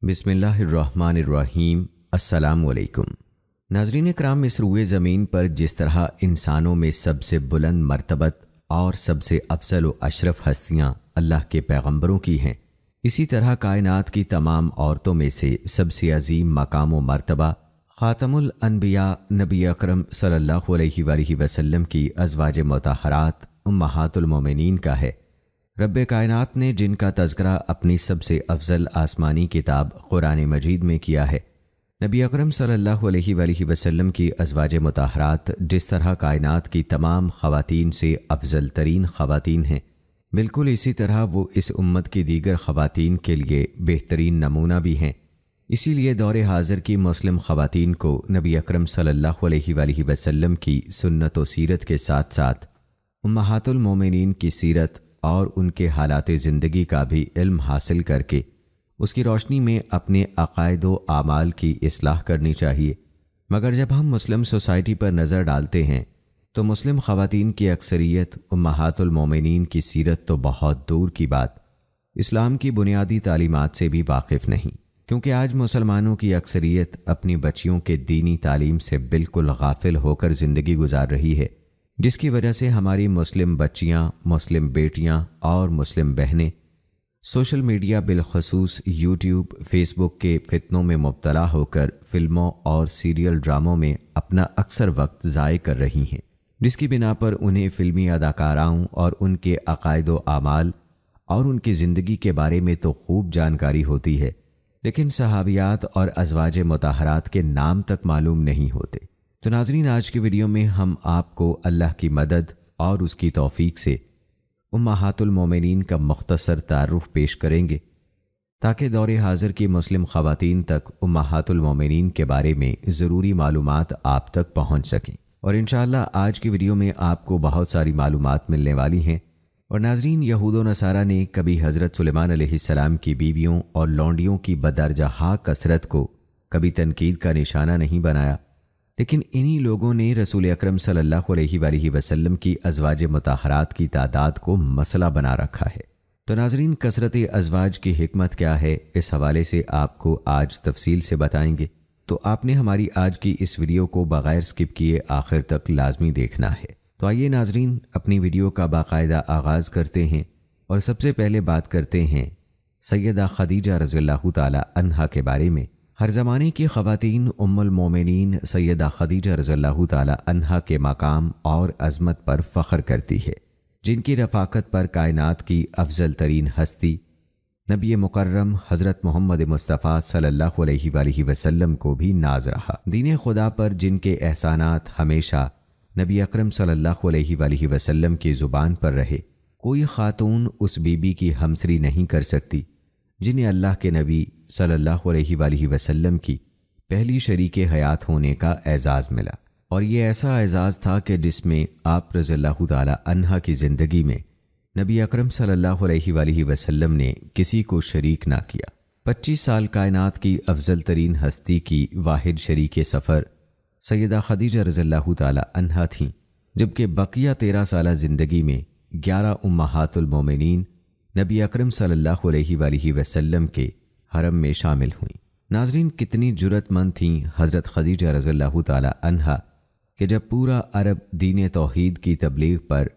بسم اللہ الرحمن الرحیم۔ السلام علیکم ناظرین کرام، اس روئے زمین پر جس طرح انسانوں میں سب سے بلند مرتبت اور سب سے افضل و اشرف ہستیاں اللہ کے پیغمبروں کی ہیں، اسی طرح کائنات کی تمام عورتوں میں سے سب سے عظیم مقام و مرتبہ خاتم الانبیاء نبی اکرم صلی اللہ علیہ وآلہ وسلم کی ازواج مطہرات امہات المومنین کا ہے۔ رب کائنات نے جن کا تذکرہ اپنی سب سے افضل آسمانی کتاب قرآن مجید میں کیا ہے، نبی اکرم صلی اللہ علیہ وآلہ وسلم کی ازواج مطہرات جس طرح کائنات کی تمام خواتین سے افضل ترین خواتین ہیں، بالکل اسی طرح وہ اس امت کی دیگر خواتین کے لیے بہترین نمونہ بھی ہیں۔ اسی لیے دور حاضر کی مسلم خواتین کو نبی اکرم صلی اللہ علیہ وآلہ وسلم کی سنت و سیرت کے ساتھ ساتھ امہات المومنین کی سیرت اور ان کے حالات زندگی کا بھی علم حاصل کر کے اس کی روشنی میں اپنے عقائد و اعمال کی اصلاح کرنی چاہیے۔ مگر جب ہم مسلم سوسائٹی پر نظر ڈالتے ہیں تو مسلم خواتین کی اکثریت امہات المومنین کی سیرت تو بہت دور کی بات، اسلام کی بنیادی تعلیمات سے بھی واقف نہیں، کیونکہ آج مسلمانوں کی اکثریت اپنی بچیوں کے دینی تعلیم سے بالکل غافل ہو کر زندگی گزار رہی ہے، جس کی وجہ سے ہماری مسلم بچیاں، مسلم بیٹیاں اور مسلم بہنیں سوشل میڈیا بالخصوص یوٹیوب، فیس بک کے فتنوں میں مبتلا ہو کر فلموں اور سیریل ڈراموں میں اپنا اکثر وقت ضائع کر رہی ہیں، جس کی بنا پر انہیں فلمی اداکاراؤں اور ان کے عقائد و اعمال اور ان کی زندگی کے بارے میں تو خوب جانکاری ہوتی ہے، لیکن صحابیات اور ازواج مطہرات کے نام تک معلوم نہیں ہوتے۔ تو ناظرین، آج کی ویڈیو میں ہم آپ کو اللہ کی مدد اور اس کی توفیق سے امہات المومنین کا مختصر تعارف پیش کریں گے، تاکہ دور حاضر کی مسلم خواتین تک امہات المومنین کے بارے میں ضروری معلومات آپ تک پہنچ سکیں، اور انشاءاللہ آج کی ویڈیو میں آپ کو بہت ساری معلومات ملنے والی ہیں۔ اور ناظرین، یہود و نصارہ نے کبھی حضرت سلیمان علیہ السلام کی بیویوں اور لونڈیوں کی بدرجہ کثرت کو کبھی تنقید کا نشانہ نہیں بنایا، لیکن انہی لوگوں نے رسول اکرم صلی اللہ علیہ وآلہ وسلم کی ازواج مطہرات کی تعداد کو مسئلہ بنا رکھا ہے۔ تو ناظرین، کثرت ازواج کی حکمت کیا ہے، اس حوالے سے آپ کو آج تفصیل سے بتائیں گے، تو آپ نے ہماری آج کی اس ویڈیو کو بغیر سکپ کیے آخر تک لازمی دیکھنا ہے۔ تو آئیے ناظرین، اپنی ویڈیو کا باقاعدہ آغاز کرتے ہیں، اور سب سے پہلے بات کرتے ہیں سیدہ خدیجہ رضی اللہ تعالی عنہا کے بارے میں۔ ہر زمانے کی خواتین ام المومنین سیدہ خدیجہ رضی اللہ تعالی عنہا کے مقام اور عظمت پر فخر کرتی ہے، جن کی رفاقت پر کائنات کی افضل ترین ہستی نبی مکرم حضرت محمد مصطفیٰ صلی اللہ علیہ وآلہ وسلم کو بھی ناز رہا۔ دین خدا پر جن کے احسانات ہمیشہ نبی اکرم صلی اللہ علیہ وآلہ وسلم کی زبان پر رہے، کوئی خاتون اس بی بی کی ہمسری نہیں کر سکتی جنہیں اللہ کے نبی صلی اللہ علیہ وآلہ وسلم کی پہلی شریک حیات ہونے کا اعزاز ملا، اور یہ ایسا اعزاز تھا کہ جس میں آپ رضی اللہ تعالی عنہا کی زندگی میں نبی اکرم صلی اللہ علیہ وآلہ وسلم نے کسی کو شریک نہ کیا۔ 25 سال کائنات کی افضل ترین ہستی کی واحد شریک سفر سیدہ خدیجہ رضی اللہ تعالی عنہا تھیں، جبکہ بقیہ 13 سالہ زندگی میں 11 امہات المومنین نبی اکرم صلی اللہ علیہ وآلہ وسلم کے حرم میں شامل ہوئیں۔ ناظرین، کتنی جرأت مند تھیں حضرت خدیجہ رضی اللہ تعالی عنہا کہ جب پورا عرب دین توحید کی تبلیغ پر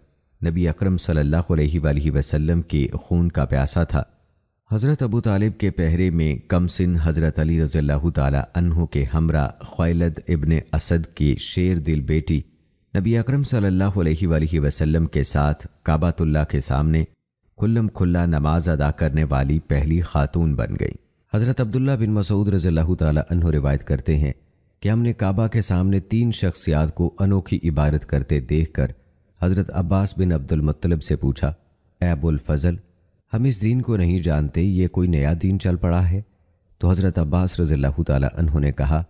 نبی اکرم صلی اللہ علیہ وآلہ وسلم کے خون کا پیاسا تھا، حضرت ابو طالب کے پہرے میں کم سن حضرت علی رضی اللہ تعالی عنہ کے ہمراہ خویلد ابن اسد کی شیر دل بیٹی نبی اکرم صلی اللہ علیہ وآلہ وسلم کے ساتھ کعبۃ اللہ کے سامنے کھلم کھلا نماز ادا کرنے والی پہلی خاتون بن گئی۔ حضرت عبداللہ بن مسعود رضی اللہ تعالی عنہ روایت کرتے ہیں کہ ہم نے کعبہ کے سامنے 3 شخصیات کو انوکھی عبادت کرتے دیکھ کر حضرت عباس بن عبد المطلب سے پوچھا، اے ابو الفضل، ہم اس دین کو نہیں جانتے، یہ کوئی نیا دین چل پڑا ہے؟ تو حضرت عباس رضی اللہ تعالی عنہ نے کہا،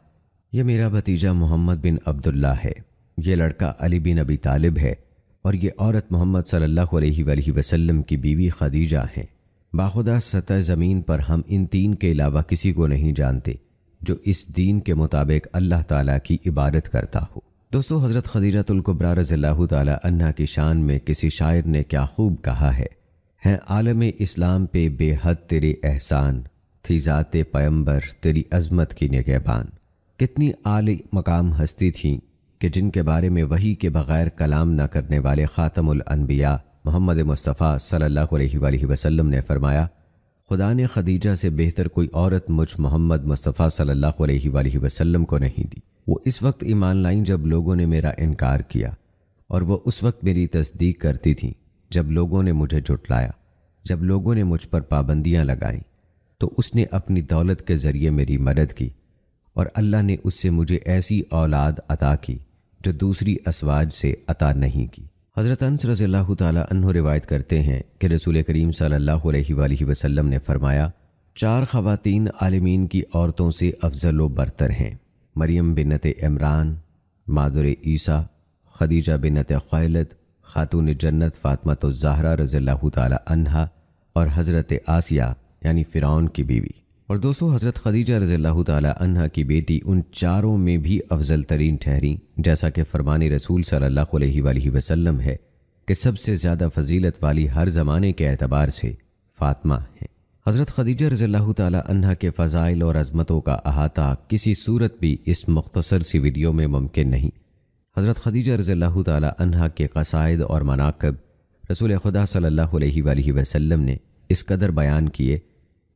یہ میرا بھتیجا محمد بن عبداللہ ہے، یہ لڑکا علی بن ابی طالب ہے، اور یہ عورت محمد صلی اللہ علیہ وآلہ وسلم کی بیوی خدیجہ ہیں۔ باخدا سطح زمین پر ہم ان 3 کے علاوہ کسی کو نہیں جانتے جو اس دین کے مطابق اللہ تعالیٰ کی عبادت کرتا ہو۔ دوستو، حضرت خدیجہ الکبریٰ رضی اللہ تعالی عنہا کی شان میں کسی شاعر نے کیا خوب کہا ہے عالم اسلام پہ بے حد تیرے احسان، تھی ذات پیمبر تیری عظمت کی نگہبان۔ کتنی اعلی مقام ہستی تھیں کہ جن کے بارے میں وحی کے بغیر کلام نہ کرنے والے خاتم الانبیاء محمد مصطفیٰ صلی اللہ علیہ وآلہ وسلم نے فرمایا، خدا نے خدیجہ سے بہتر کوئی عورت مجھ محمد مصطفیٰ صلی اللہ علیہ وآلہ وسلم کو نہیں دی۔ وہ اس وقت ایمان لائیں جب لوگوں نے میرا انکار کیا، اور وہ اس وقت میری تصدیق کرتی تھیں جب لوگوں نے مجھے جھٹلایا۔ جب لوگوں نے مجھ پر پابندیاں لگائیں تو اس نے اپنی دولت کے ذریعے میری مدد کی، اور اللہ نے اس سے مجھے ایسی اولاد عطا کی جو دوسری ازواج سے عطا نہیں کی۔ حضرت انس رضی اللہ تعالیٰ عنہ روایت کرتے ہیں کہ رسول کریم صلی اللہ علیہ وآلہ وسلم نے فرمایا، 4 خواتین عالمین کی عورتوں سے افضل و برتر ہیں: مریم بنت عمران، مادر عیسیٰ، خدیجہ بنت خویلد، خاتون جنت فاطمہ الزہرا رضی اللہ تعالیٰ عنہا، اور حضرت آسیہ یعنی فرعون کی بیوی۔ اور دوستو، حضرت خدیجہ رضی اللہ تعالیٰ عنہا کی بیٹی ان چاروں میں بھی افضل ترین ٹھہریں، جیسا کہ فرمان رسول صلی اللہ علیہ وآلہ وسلم ہے کہ سب سے زیادہ فضیلت والی ہر زمانے کے اعتبار سے فاطمہ ہیں۔ حضرت خدیجہ رضی اللہ تعالیٰ عنہا کے فضائل اور عظمتوں کا احاطہ کسی صورت بھی اس مختصر سی ویڈیو میں ممکن نہیں۔ حضرت خدیجہ رضی اللہ تعالیٰ عنہا کے قصائد اور مناقب رسول خدا صلی اللہ علیہ وآلہ وسلم نے اس قدر بیان کیے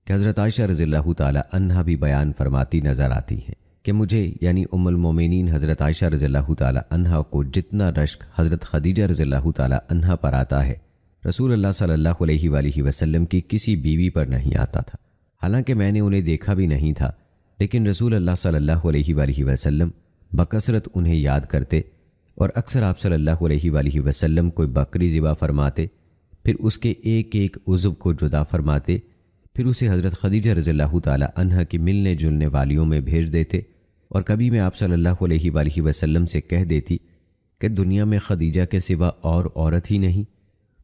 کہ حضرت عائشہ رضی اللہ تعالیٰ عنہا بھی بیان فرماتی نظر آتی ہیں کہ مجھے یعنی ام المومنین حضرت عائشہ رضی اللہ تعالیٰ عنہا کو جتنا رشک حضرت خدیجہ رضی اللہ تعالیٰ عنہا پر آتا ہے، رسول اللہ صلی اللہ علیہ وآلہ وسلم کی کسی بیوی پر نہیں آتا تھا۔ حالانکہ میں نے انہیں دیکھا بھی نہیں تھا، لیکن رسول اللہ صلی اللہ علیہ وآلہ وسلم بکثرت انہیں یاد کرتے، اور اکثر آپ صلی اللہ علیہ وآلہ وسلم کوئی بکری ذبح فرماتے، پھر اس کے ایک ایک عضو کو جدا فرماتے، پھر اسے حضرت خدیجہ رضی اللہ تعالیٰ عنہا کی ملنے جلنے والیوں میں بھیج دیتے، اور کبھی میں آپ صلی اللہ علیہ وآلہ وسلم سے کہہ دیتی کہ دنیا میں خدیجہ کے سوا اور عورت ہی نہیں،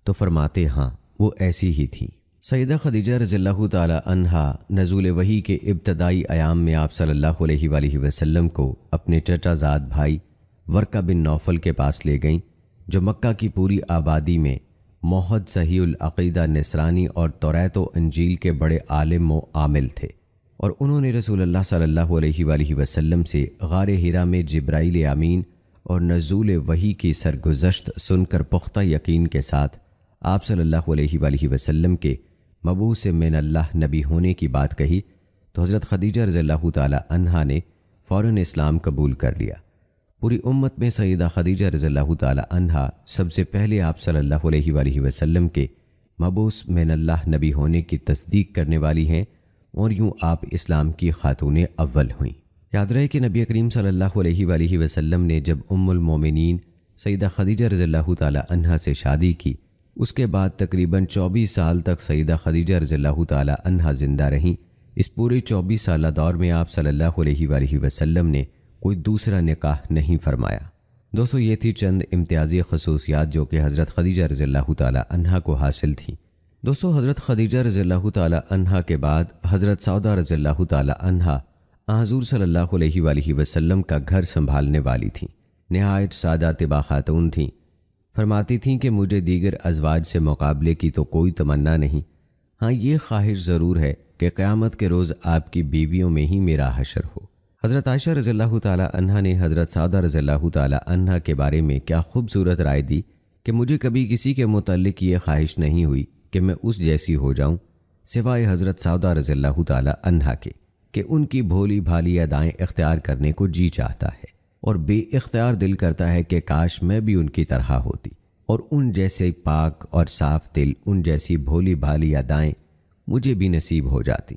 تو فرماتے ہاں وہ ایسی ہی تھیں۔ سیدہ خدیجہ رضی اللہ تعالیٰ عنہا نزول وحی کے ابتدائی ایام میں آپ صلی اللہ علیہ وآلہ وسلم کو اپنے چچا زاد بھائی ورقہ بن نوفل کے پاس لے گئیں، جو مکہ کی پوری آبادی میں موحد صحیح العقیدہ نصرانی اور توریت و انجیل کے بڑے عالم و عامل تھے، اور انہوں نے رسول اللہ صلی اللہ علیہ وآلہ وسلم سے غار حرا میں جبرائیل امین اور نزول وحی کی سرگزشت سن کر پختہ یقین کے ساتھ آپ صلی اللہ علیہ وآلہ وسلم کے مبعوث من اللہ نبی ہونے کی بات کہی، تو حضرت خدیجہ رضی اللہ تعالیٰ عنہا نے فوراً اسلام قبول کر لیا۔ پوری امت میں سیدہ خدیجہ رضی اللہ تعالیٰ عنہا سب سے پہلے آپ صلی اللہ علیہ وآلہ وسلم کے مبعوث من اللہ نبی ہونے کی تصدیق کرنے والی ہیں، اور یوں آپ اسلام کی خاتون اول ہوئیں۔ یاد رہے کہ نبی کریم صلی اللہ علیہ وآلہ وسلم نے جب ام المومنین سیدہ خدیجہ رضی اللہ تعالیٰ عنہا سے شادی کی، اس کے بعد تقریباً 24 سال تک سیدہ خدیجہ رضی اللہ تعالیٰ عنہا زندہ رہیں۔ اس پورے 24 سالہ دور میں آپ صلی اللہ علیہ وآلہ وسلم نے کوئی دوسرا نکاح نہیں فرمایا۔ دوستو، یہ تھی چند امتیازی خصوصیات جو کہ حضرت خدیجہ رضی اللہ تعالیٰ عنہا کو حاصل تھیں۔ دوستو، حضرت خدیجہ رضی اللہ تعالیٰ عنہا کے بعد حضرت سودا رضی اللہ تعالیٰ عنہا حضور صلی اللہ علیہ وآلہ وسلم کا گھر سنبھالنے والی تھیں۔ نہایت سادہ طبع خاتون تھیں۔ فرماتی تھیں کہ مجھے دیگر ازواج سے مقابلے کی تو کوئی تمنا نہیں، ہاں یہ خواہش ضرور ہے کہ قیامت کے روز آپ کی بیویوں میں ہی میرا حشر ہو۔ حضرت عائشہ رضی اللہ تعالیٰ عنہا نے حضرت سودا رضی اللہ تعالیٰ عنہا کے بارے میں کیا خوبصورت رائے دی کہ مجھے کبھی کسی کے متعلق یہ خواہش نہیں ہوئی کہ میں اس جیسی ہو جاؤں سوائے حضرت سودا رضی اللہ تعالیٰ عنہا کے، کہ ان کی بھولی بھالی ادائیں اختیار کرنے کو جی چاہتا ہے، اور بے اختیار دل کرتا ہے کہ کاش میں بھی ان کی طرح ہوتی، اور ان جیسے پاک اور صاف دل، ان جیسی بھولی بھالی ادائیں مجھے بھی نصیب ہو جاتی۔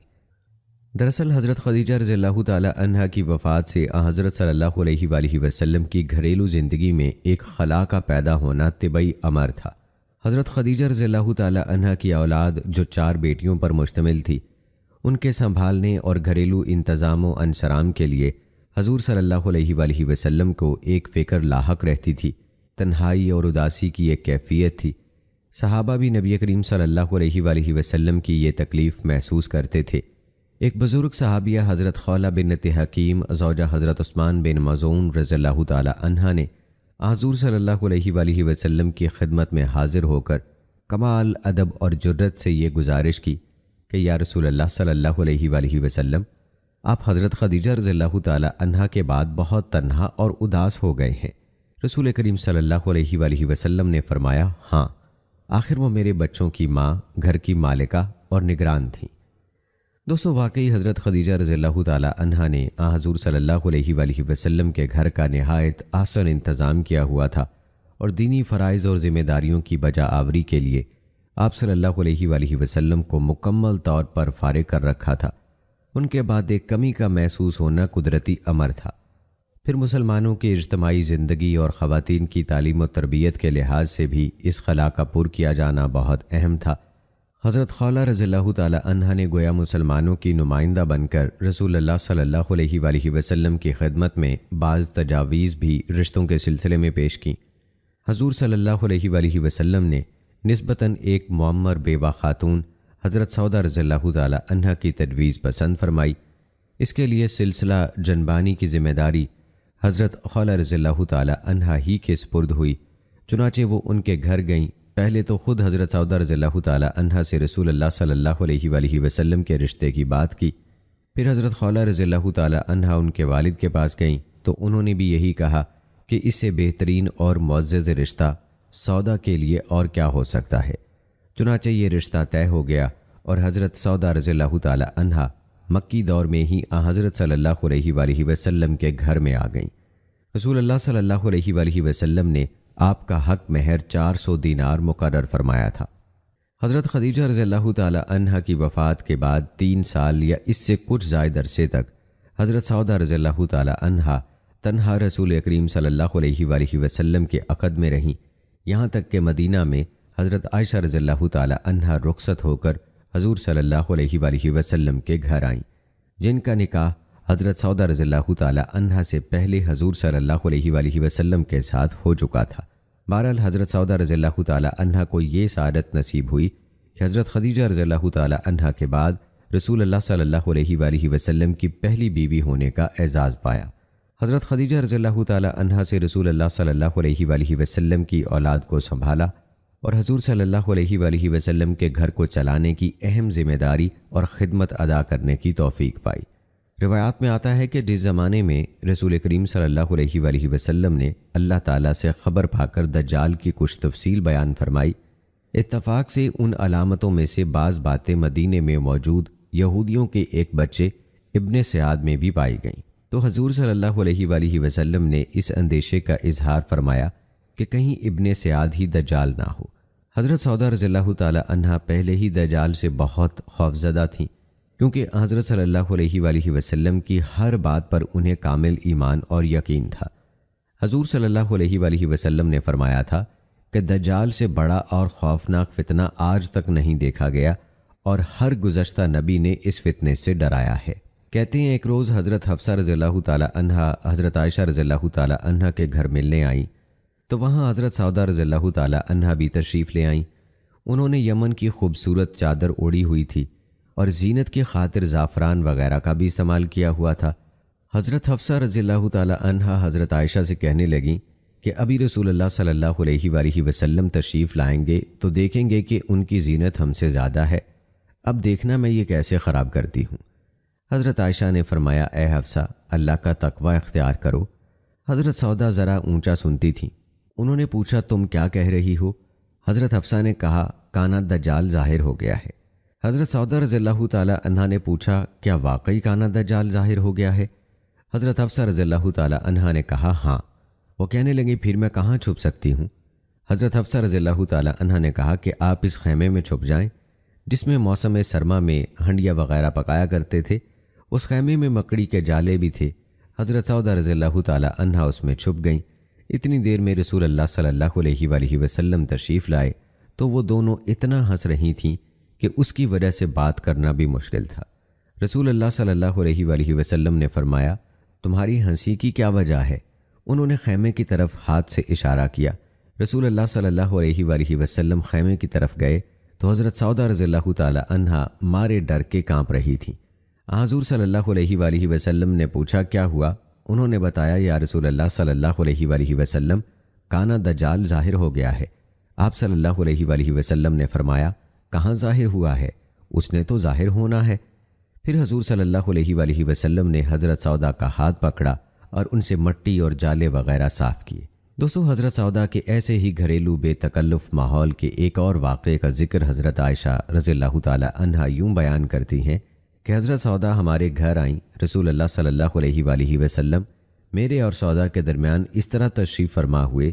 دراصل حضرت خدیجہ رضی اللہ تعالیٰ عنہا کی وفات سے حضرت صلی اللہ علیہ وآلہ وسلم کی گھریلو زندگی میں ایک خلا کا پیدا ہونا طبعی امر تھا۔ حضرت خدیجہ رضی اللہ تعالیٰ عنہا کی اولاد جو 4 بیٹیوں پر مشتمل تھی، ان کے سنبھالنے اور گھریلو انتظام و انصرام کے لیے حضور صلی اللہ علیہ وآلہ وسلم کو ایک فکر لاحق رہتی تھی۔ تنہائی اور اداسی کی ایک کیفیت تھی۔ صحابہ بھی نبی کریم صلی اللہ علیہ وآلہ وسلم کی یہ تکلیف محسوس کرتے تھے۔ ایک بزرگ صحابیہ حضرت خولہ بنت حکیم زوجہ حضرت عثمان بن مظعون رضی اللہ تعالی عنہا نے حضور صلی اللہ علیہ وآلہ وسلم کی خدمت میں حاضر ہو کر کمال ادب اور جرت سے یہ گزارش کی کہ یا رسول اللہ صلی اللہ علیہ وآلہ وسلم، آپ حضرت خدیجہ رضی اللہ تعالی عنہا کے بعد بہت تنہا اور اداس ہو گئے ہیں۔ رسول کریم صلی اللہ علیہ وآلہ وسلم نے فرمایا، ہاں، آخر وہ میرے بچوں کی ماں، گھر کی مالکہ اور نگران تھیں۔ دوستو، واقعی حضرت خدیجہ رضی اللہ تعالی عنہا نے حضور صلی اللہ علیہ وآلہ وسلم کے گھر کا نہایت احسن انتظام کیا ہوا تھا اور دینی فرائض اور ذمہ داریوں کی بجا آوری کے لیے آپ صلی اللہ علیہ وآلہ وسلم کو مکمل طور پر فارغ کر رکھا تھا۔ ان کے بعد ایک کمی کا محسوس ہونا قدرتی امر تھا۔ پھر مسلمانوں کی اجتماعی زندگی اور خواتین کی تعلیم و تربیت کے لحاظ سے بھی اس خلا کا پر کیا جانا بہت اہم تھا۔ حضرت خولہ رضی اللہ تعالی عنہا نے گویا مسلمانوں کی نمائندہ بن کر رسول اللہ صلی اللہ علیہ وآلہ وسلم کی خدمت میں بعض تجاویز بھی رشتوں کے سلسلے میں پیش کیں۔ حضور صلی اللہ علیہ وآلہ وسلم نے نسبتاً ایک معمر بیوہ خاتون حضرت سودہ رضی اللہ تعالی عنہا کی تجویز پسند فرمائی۔ اس کے لیے سلسلہ جنبانی کی ذمہ داری حضرت خولہ رضی اللہ تعالی عنہا ہی کے سپرد ہوئی۔ چنانچہ وہ ان کے گھر گئیں۔ پہلے تو خود حضرت سودہ رضی اللہ تعالی عنہا سے رسول اللہ صلی اللہ علیہ وآلہ وسلم کے رشتے کی بات کی۔ پھر حضرت خولہ رضی اللہ تعالی عنہا ان کے والد کے پاس گئیں تو انہوں نے بھی یہی کہا کہ اس سے بہترین اور معزز رشتہ سودا کے لیے اور کیا ہو سکتا ہے۔ چنانچہ یہ رشتہ طے ہو گیا اور حضرت سودہ رضی اللہ تعالی عنہا مکی دور میں ہی حضرت صلی اللہ علیہ وآلہ وسلم کے گھر میں آ گئیں۔ رسول اللہ صلی اللہ علیہ وآلہ وسلم نے آپ کا حق مہر 400 دینار مقرر فرمایا تھا۔ حضرت خدیجہ رضی اللہ تعالی عنہا کی وفات کے بعد 3 سال یا اس سے کچھ زائد عرصے تک حضرت سودہ رضی اللہ تعالی عنہا تنہا رسول کریم صلی اللہ علیہ وآلہ وسلم کے عقد میں رہیں، یہاں تک کہ مدینہ میں حضرت عائشہ رضی اللہ تعالی عنہا رخصت ہو کر حضور صلی اللہ علیہ وآلہ وسلم کے گھر آئیں، جن کا نکاح حضرت سودہ رضی اللہ تعالی عنہا سے پہلے حضور صلی اللہ علیہ وآلہ وسلم کے ساتھ ہو چکا تھا۔ بہرحال حضرت سودہ رضی اللہ تعالی عنہا کو یہ سعادت نصیب ہوئی کہ حضرت خدیجہ رضی اللہ تعالی عنہا کے بعد رسول اللہ صلی اللہ علیہ وآلہ وسلم کی پہلی بیوی ہونے کا اعزاز پایا۔ حضرت خدیجہ رضی اللہ تعالی عنہا سے رسول اللہ صلی اللہ علیہ وآلہ وسلم کی اولاد کو سنبھالا اور حضور صلی اللہ علیہ وآلہ وسلم کے گھر کو چلانے کی اہم ذمہ داری اور خدمت ادا کرنے کی توفیق پائی۔ روایات میں آتا ہے کہ جس زمانے میں رسول کریم صلی اللہ علیہ وآلہ وسلم نے اللہ تعالیٰ سے خبر پا کر دجال کی کچھ تفصیل بیان فرمائی، اتفاق سے ان علامتوں میں سے بعض باتیں مدینے میں موجود یہودیوں کے ایک بچے ابن سعد میں بھی پائی گئیں، تو حضور صلی اللہ علیہ وآلہ وسلم نے اس اندیشے کا اظہار فرمایا کہ کہیں ابن سعد ہی دجال نہ ہو۔ حضرت سودہ رضی اللہ تعالی عنہا پہلے ہی دجال سے بہت خوفزدہ تھیں، کیونکہ حضرت صلی اللہ علیہ وآلہ وسلم کی ہر بات پر انہیں کامل ایمان اور یقین تھا۔ حضور صلی اللہ علیہ وآلہ وسلم نے فرمایا تھا کہ دجال سے بڑا اور خوفناک فتنہ آج تک نہیں دیکھا گیا اور ہر گزشتہ نبی نے اس فتنے سے ڈرایا ہے۔ کہتے ہیں ایک روز حضرت حفصہ رضی اللہ تعالی عنہا حضرت عائشہ رضی اللہ تعالی عنہا کے گھر ملنے آئیں تو وہاں حضرت سودہ رضی اللہ تعالی عنہا بھی تشریف لے آئیں۔ انہوں نے یمن کی خوبصورت چادر اوڑھی ہوئی تھی اور زینت کی خاطر زعفران وغیرہ کا بھی استعمال کیا ہوا تھا۔ حضرت حفصہ رضی اللہ تعالی عنہا حضرت عائشہ سے کہنے لگیں کہ ابھی رسول اللہ صلی اللہ علیہ وآلہ وسلم تشریف لائیں گے تو دیکھیں گے کہ ان کی زینت ہم سے زیادہ ہے، اب دیکھنا میں یہ کیسے خراب کرتی ہوں۔ حضرت عائشہ نے فرمایا، اے حفصہ، اللہ کا تقوی اختیار کرو۔ حضرت سودہ ذرا اونچا سنتی تھیں۔ انہوں نے پوچھا، تم کیا کہہ رہی ہو؟ حضرت حفصہ نے کہا، کانا دجال ظاہر ہو گیا ہے۔ حضرت سودہ رضی اللہ تعالی عنہا نے پوچھا، کیا واقعی کانا دجال ظاہر ہو گیا ہے؟ حضرت حفصہ رضی اللہ تعالی عنہا نے کہا، ہاں۔ وہ کہنے لگی، پھر میں کہاں چھپ سکتی ہوں؟ حضرت حفصہ رضی اللہ تعالی عنہا نے کہا کہ آپ اس خیمے میں چھپ جائیں جس میں موسم سرما میں ہنڈیا وغیرہ پکایا کرتے تھے۔ اس خیمے میں مکڑی کے جالے بھی تھے۔ حضرت سودہ رضی اللہ تعالی عنہا اس میں چھپ گئیں۔ اتنی دیر میں رسول اللہ صلی اللہ علیہ وآلہ وسلم تشریف لائے تو وہ دونوں اتنا ہنس رہی تھیں کہ اس کی وجہ سے بات کرنا بھی مشکل تھا۔ رسول اللہ صلی اللہ علیہ وآلہ وسلم نے فرمایا، تمہاری ہنسی کی کیا وجہ ہے؟ انہوں نے خیمے کی طرف ہاتھ سے اشارہ کیا۔ رسول اللہ صلی اللہ علیہ وآلہ وسلم خیمے کی طرف گئے تو حضرت سودہ رضی اللہ تعالی عنہا مارے ڈر کے کانپ رہی تھیں۔ حضور صلی اللہ علیہ وآلہ وسلم نے پوچھا، کیا ہوا؟ انہوں نے بتایا، یا رسول اللہ صلی اللہ علیہ وآلہ وسلم، کانا دجال ظاہر ہو گیا ہے۔ آپ صلی اللہ علیہ وآلہ وسلم نے فرمایا، کہاں ظاہر ہوا ہے؟ اس نے تو ظاہر ہونا ہے۔ پھر حضور صلی اللہ علیہ وآلہ وسلم نے حضرت سودا کا ہاتھ پکڑا اور ان سے مٹی اور جالے وغیرہ صاف کیے۔ دوستو، حضرت سودا کے ایسے ہی گھریلو بے تکلف ماحول کے ایک اور واقعے کا ذکر حضرت عائشہ رضی اللہ تعالی عنہا یوں بیان کرتی ہیں کہ حضرت سودا ہمارے گھر آئیں۔ رسول اللہ صلی اللہ علیہ وآلہ وسلم میرے اور سودا کے درمیان اس طرح تشریف فرما ہوئے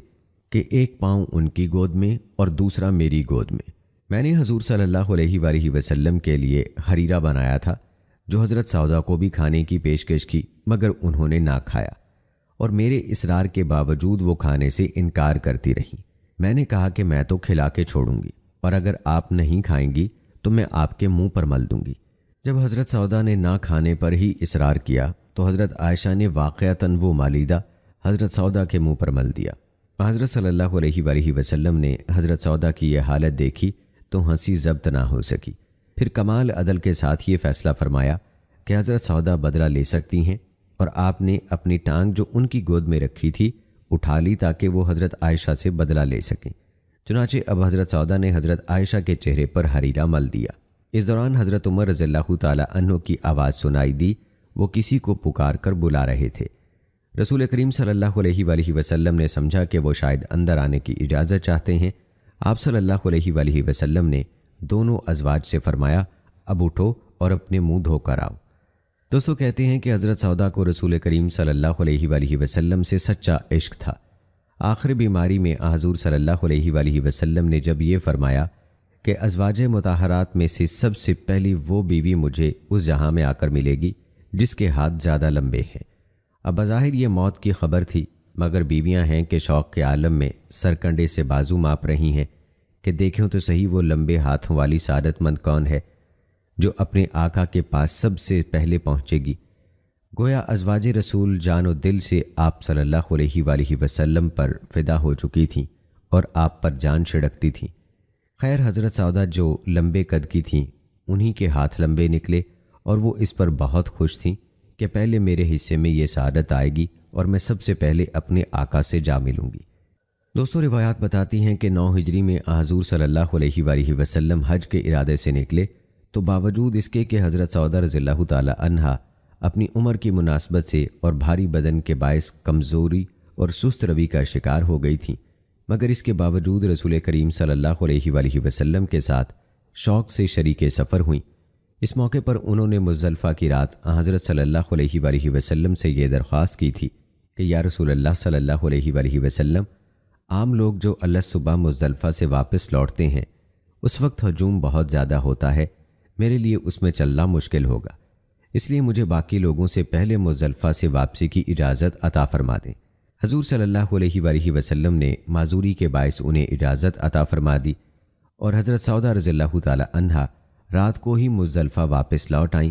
کہ ایک پاؤں ان کی گود میں اور دوسرا میری گود میں۔ میں نے حضور صلی اللہ علیہ وآلہ وسلم کے لیے حریرہ بنایا تھا جو حضرت سودا کو بھی کھانے کی پیشکش کی، مگر انہوں نے نہ کھایا اور میرے اصرار کے باوجود وہ کھانے سے انکار کرتی رہیں۔ میں نے کہا کہ میں تو کھلا کے چھوڑوں گی اور اگر آپ نہیں کھائیں گی تو میں آپ کے منہ پر مل دوں گی۔ جب حضرت سودا نے نہ کھانے پر ہی اصرار کیا تو حضرت عائشہ نے واقعتاً وہ مالیدہ حضرت سودا کے منہ پر مل دیا۔ حضرت صلی اللہ علیہ وآلہ وسلم نے حضرت سودا کی یہ حالت دیکھی تو ہنسی ضبط نہ ہو سکی۔ پھر کمال عدل کے ساتھ یہ فیصلہ فرمایا کہ حضرت سودا بدلہ لے سکتی ہیں، اور آپ نے اپنی ٹانگ جو ان کی گود میں رکھی تھی اٹھا لی تاکہ وہ حضرت عائشہ سے بدلہ لے سکیں۔ چنانچہ اب حضرت سودا نے حضرت عائشہ کے چہرے پر حریرہ مل دیا۔ اس دوران حضرت عمر رضی اللہ تعالی عنہ کی آواز سنائی دی، وہ کسی کو پکار کر بلا رہے تھے۔ رسول کریم صلی اللہ علیہ وآلہ وسلم نے سمجھا کہ وہ شاید اندر آنے کی اجازت چاہتے ہیں۔ آپ صلی اللہ علیہ وآلہ وسلم نے دونوں ازواج سے فرمایا، اب اٹھو اور اپنے منہ دھو کر آؤ۔ دوستو، کہتے ہیں کہ حضرت سودا کو رسول کریم صلی اللہ علیہ وآلہ وسلم سے سچا عشق تھا۔ آخر بیماری میں حضور صلی اللہ علیہ وآلہ وسلم نے جب یہ فرمایا کہ ازواج مطہرات میں سے سب سے پہلی وہ بیوی مجھے اس جہاں میں آ کر ملے گی جس کے ہاتھ زیادہ لمبے ہیں۔ اب بظاہر یہ موت کی خبر تھی، مگر بیویاں ہیں کہ شوق کے عالم میں سرکنڈے سے بازو ماپ رہی ہیں کہ دیکھیں تو صحیح وہ لمبے ہاتھوں والی سعادت مند کون ہے جو اپنے آقا کے پاس سب سے پہلے پہنچے گی۔ گویا ازواج رسول جان و دل سے آپ صلی اللہ علیہ وآلہ وسلم پر فدا ہو چکی تھیں اور آپ پر جان چھڑکتی تھیں۔ خیر، حضرت سودا جو لمبے قد کی تھیں انہی کے ہاتھ لمبے نکلے اور وہ اس پر بہت خوش تھیں کہ پہلے میرے حصے میں یہ سعادت آئے گی اور میں سب سے پہلے اپنے آقا سے جا ملوں گی۔ دوستو، روایات بتاتی ہیں کہ 9 ہجری میں حضور صلی اللہ علیہ وآلہ وسلم حج کے ارادے سے نکلے تو باوجود اس کے کہ حضرت سودا رضی اللہ تعالی عنہا اپنی عمر کی مناسبت سے اور بھاری بدن کے باعث کمزوری اور سست روی کا شکار ہو گئی تھیں، مگر اس کے باوجود رسول کریم صلی اللہ علیہ وآلہ وسلم کے ساتھ شوق سے شریک سفر ہوئیں۔ اس موقع پر انہوں نے مزدلفہ کی رات حضرت صلی اللہ علیہ وآلہ وسلم سے یہ درخواست کی تھی کہ یا رسول اللہ صلی اللہ علیہ وآلہ وسلم، عام لوگ جو اللہ صبح مزدلفہ سے واپس لوٹتے ہیں اس وقت ہجوم بہت زیادہ ہوتا ہے، میرے لیے اس میں چلنا مشکل ہوگا، اس لیے مجھے باقی لوگوں سے پہلے مزدلفہ سے واپسی کی اجازت عطا فرما دیں۔ حضور صلی اللہ علیہ وآلہ وسلم نے معذوری کے باعث انہیں اجازت عطا فرما دی اور حضرت سودا رضی اللہ تعالی عنہا رات کو ہی مزدلفہ واپس لوٹ آئیں،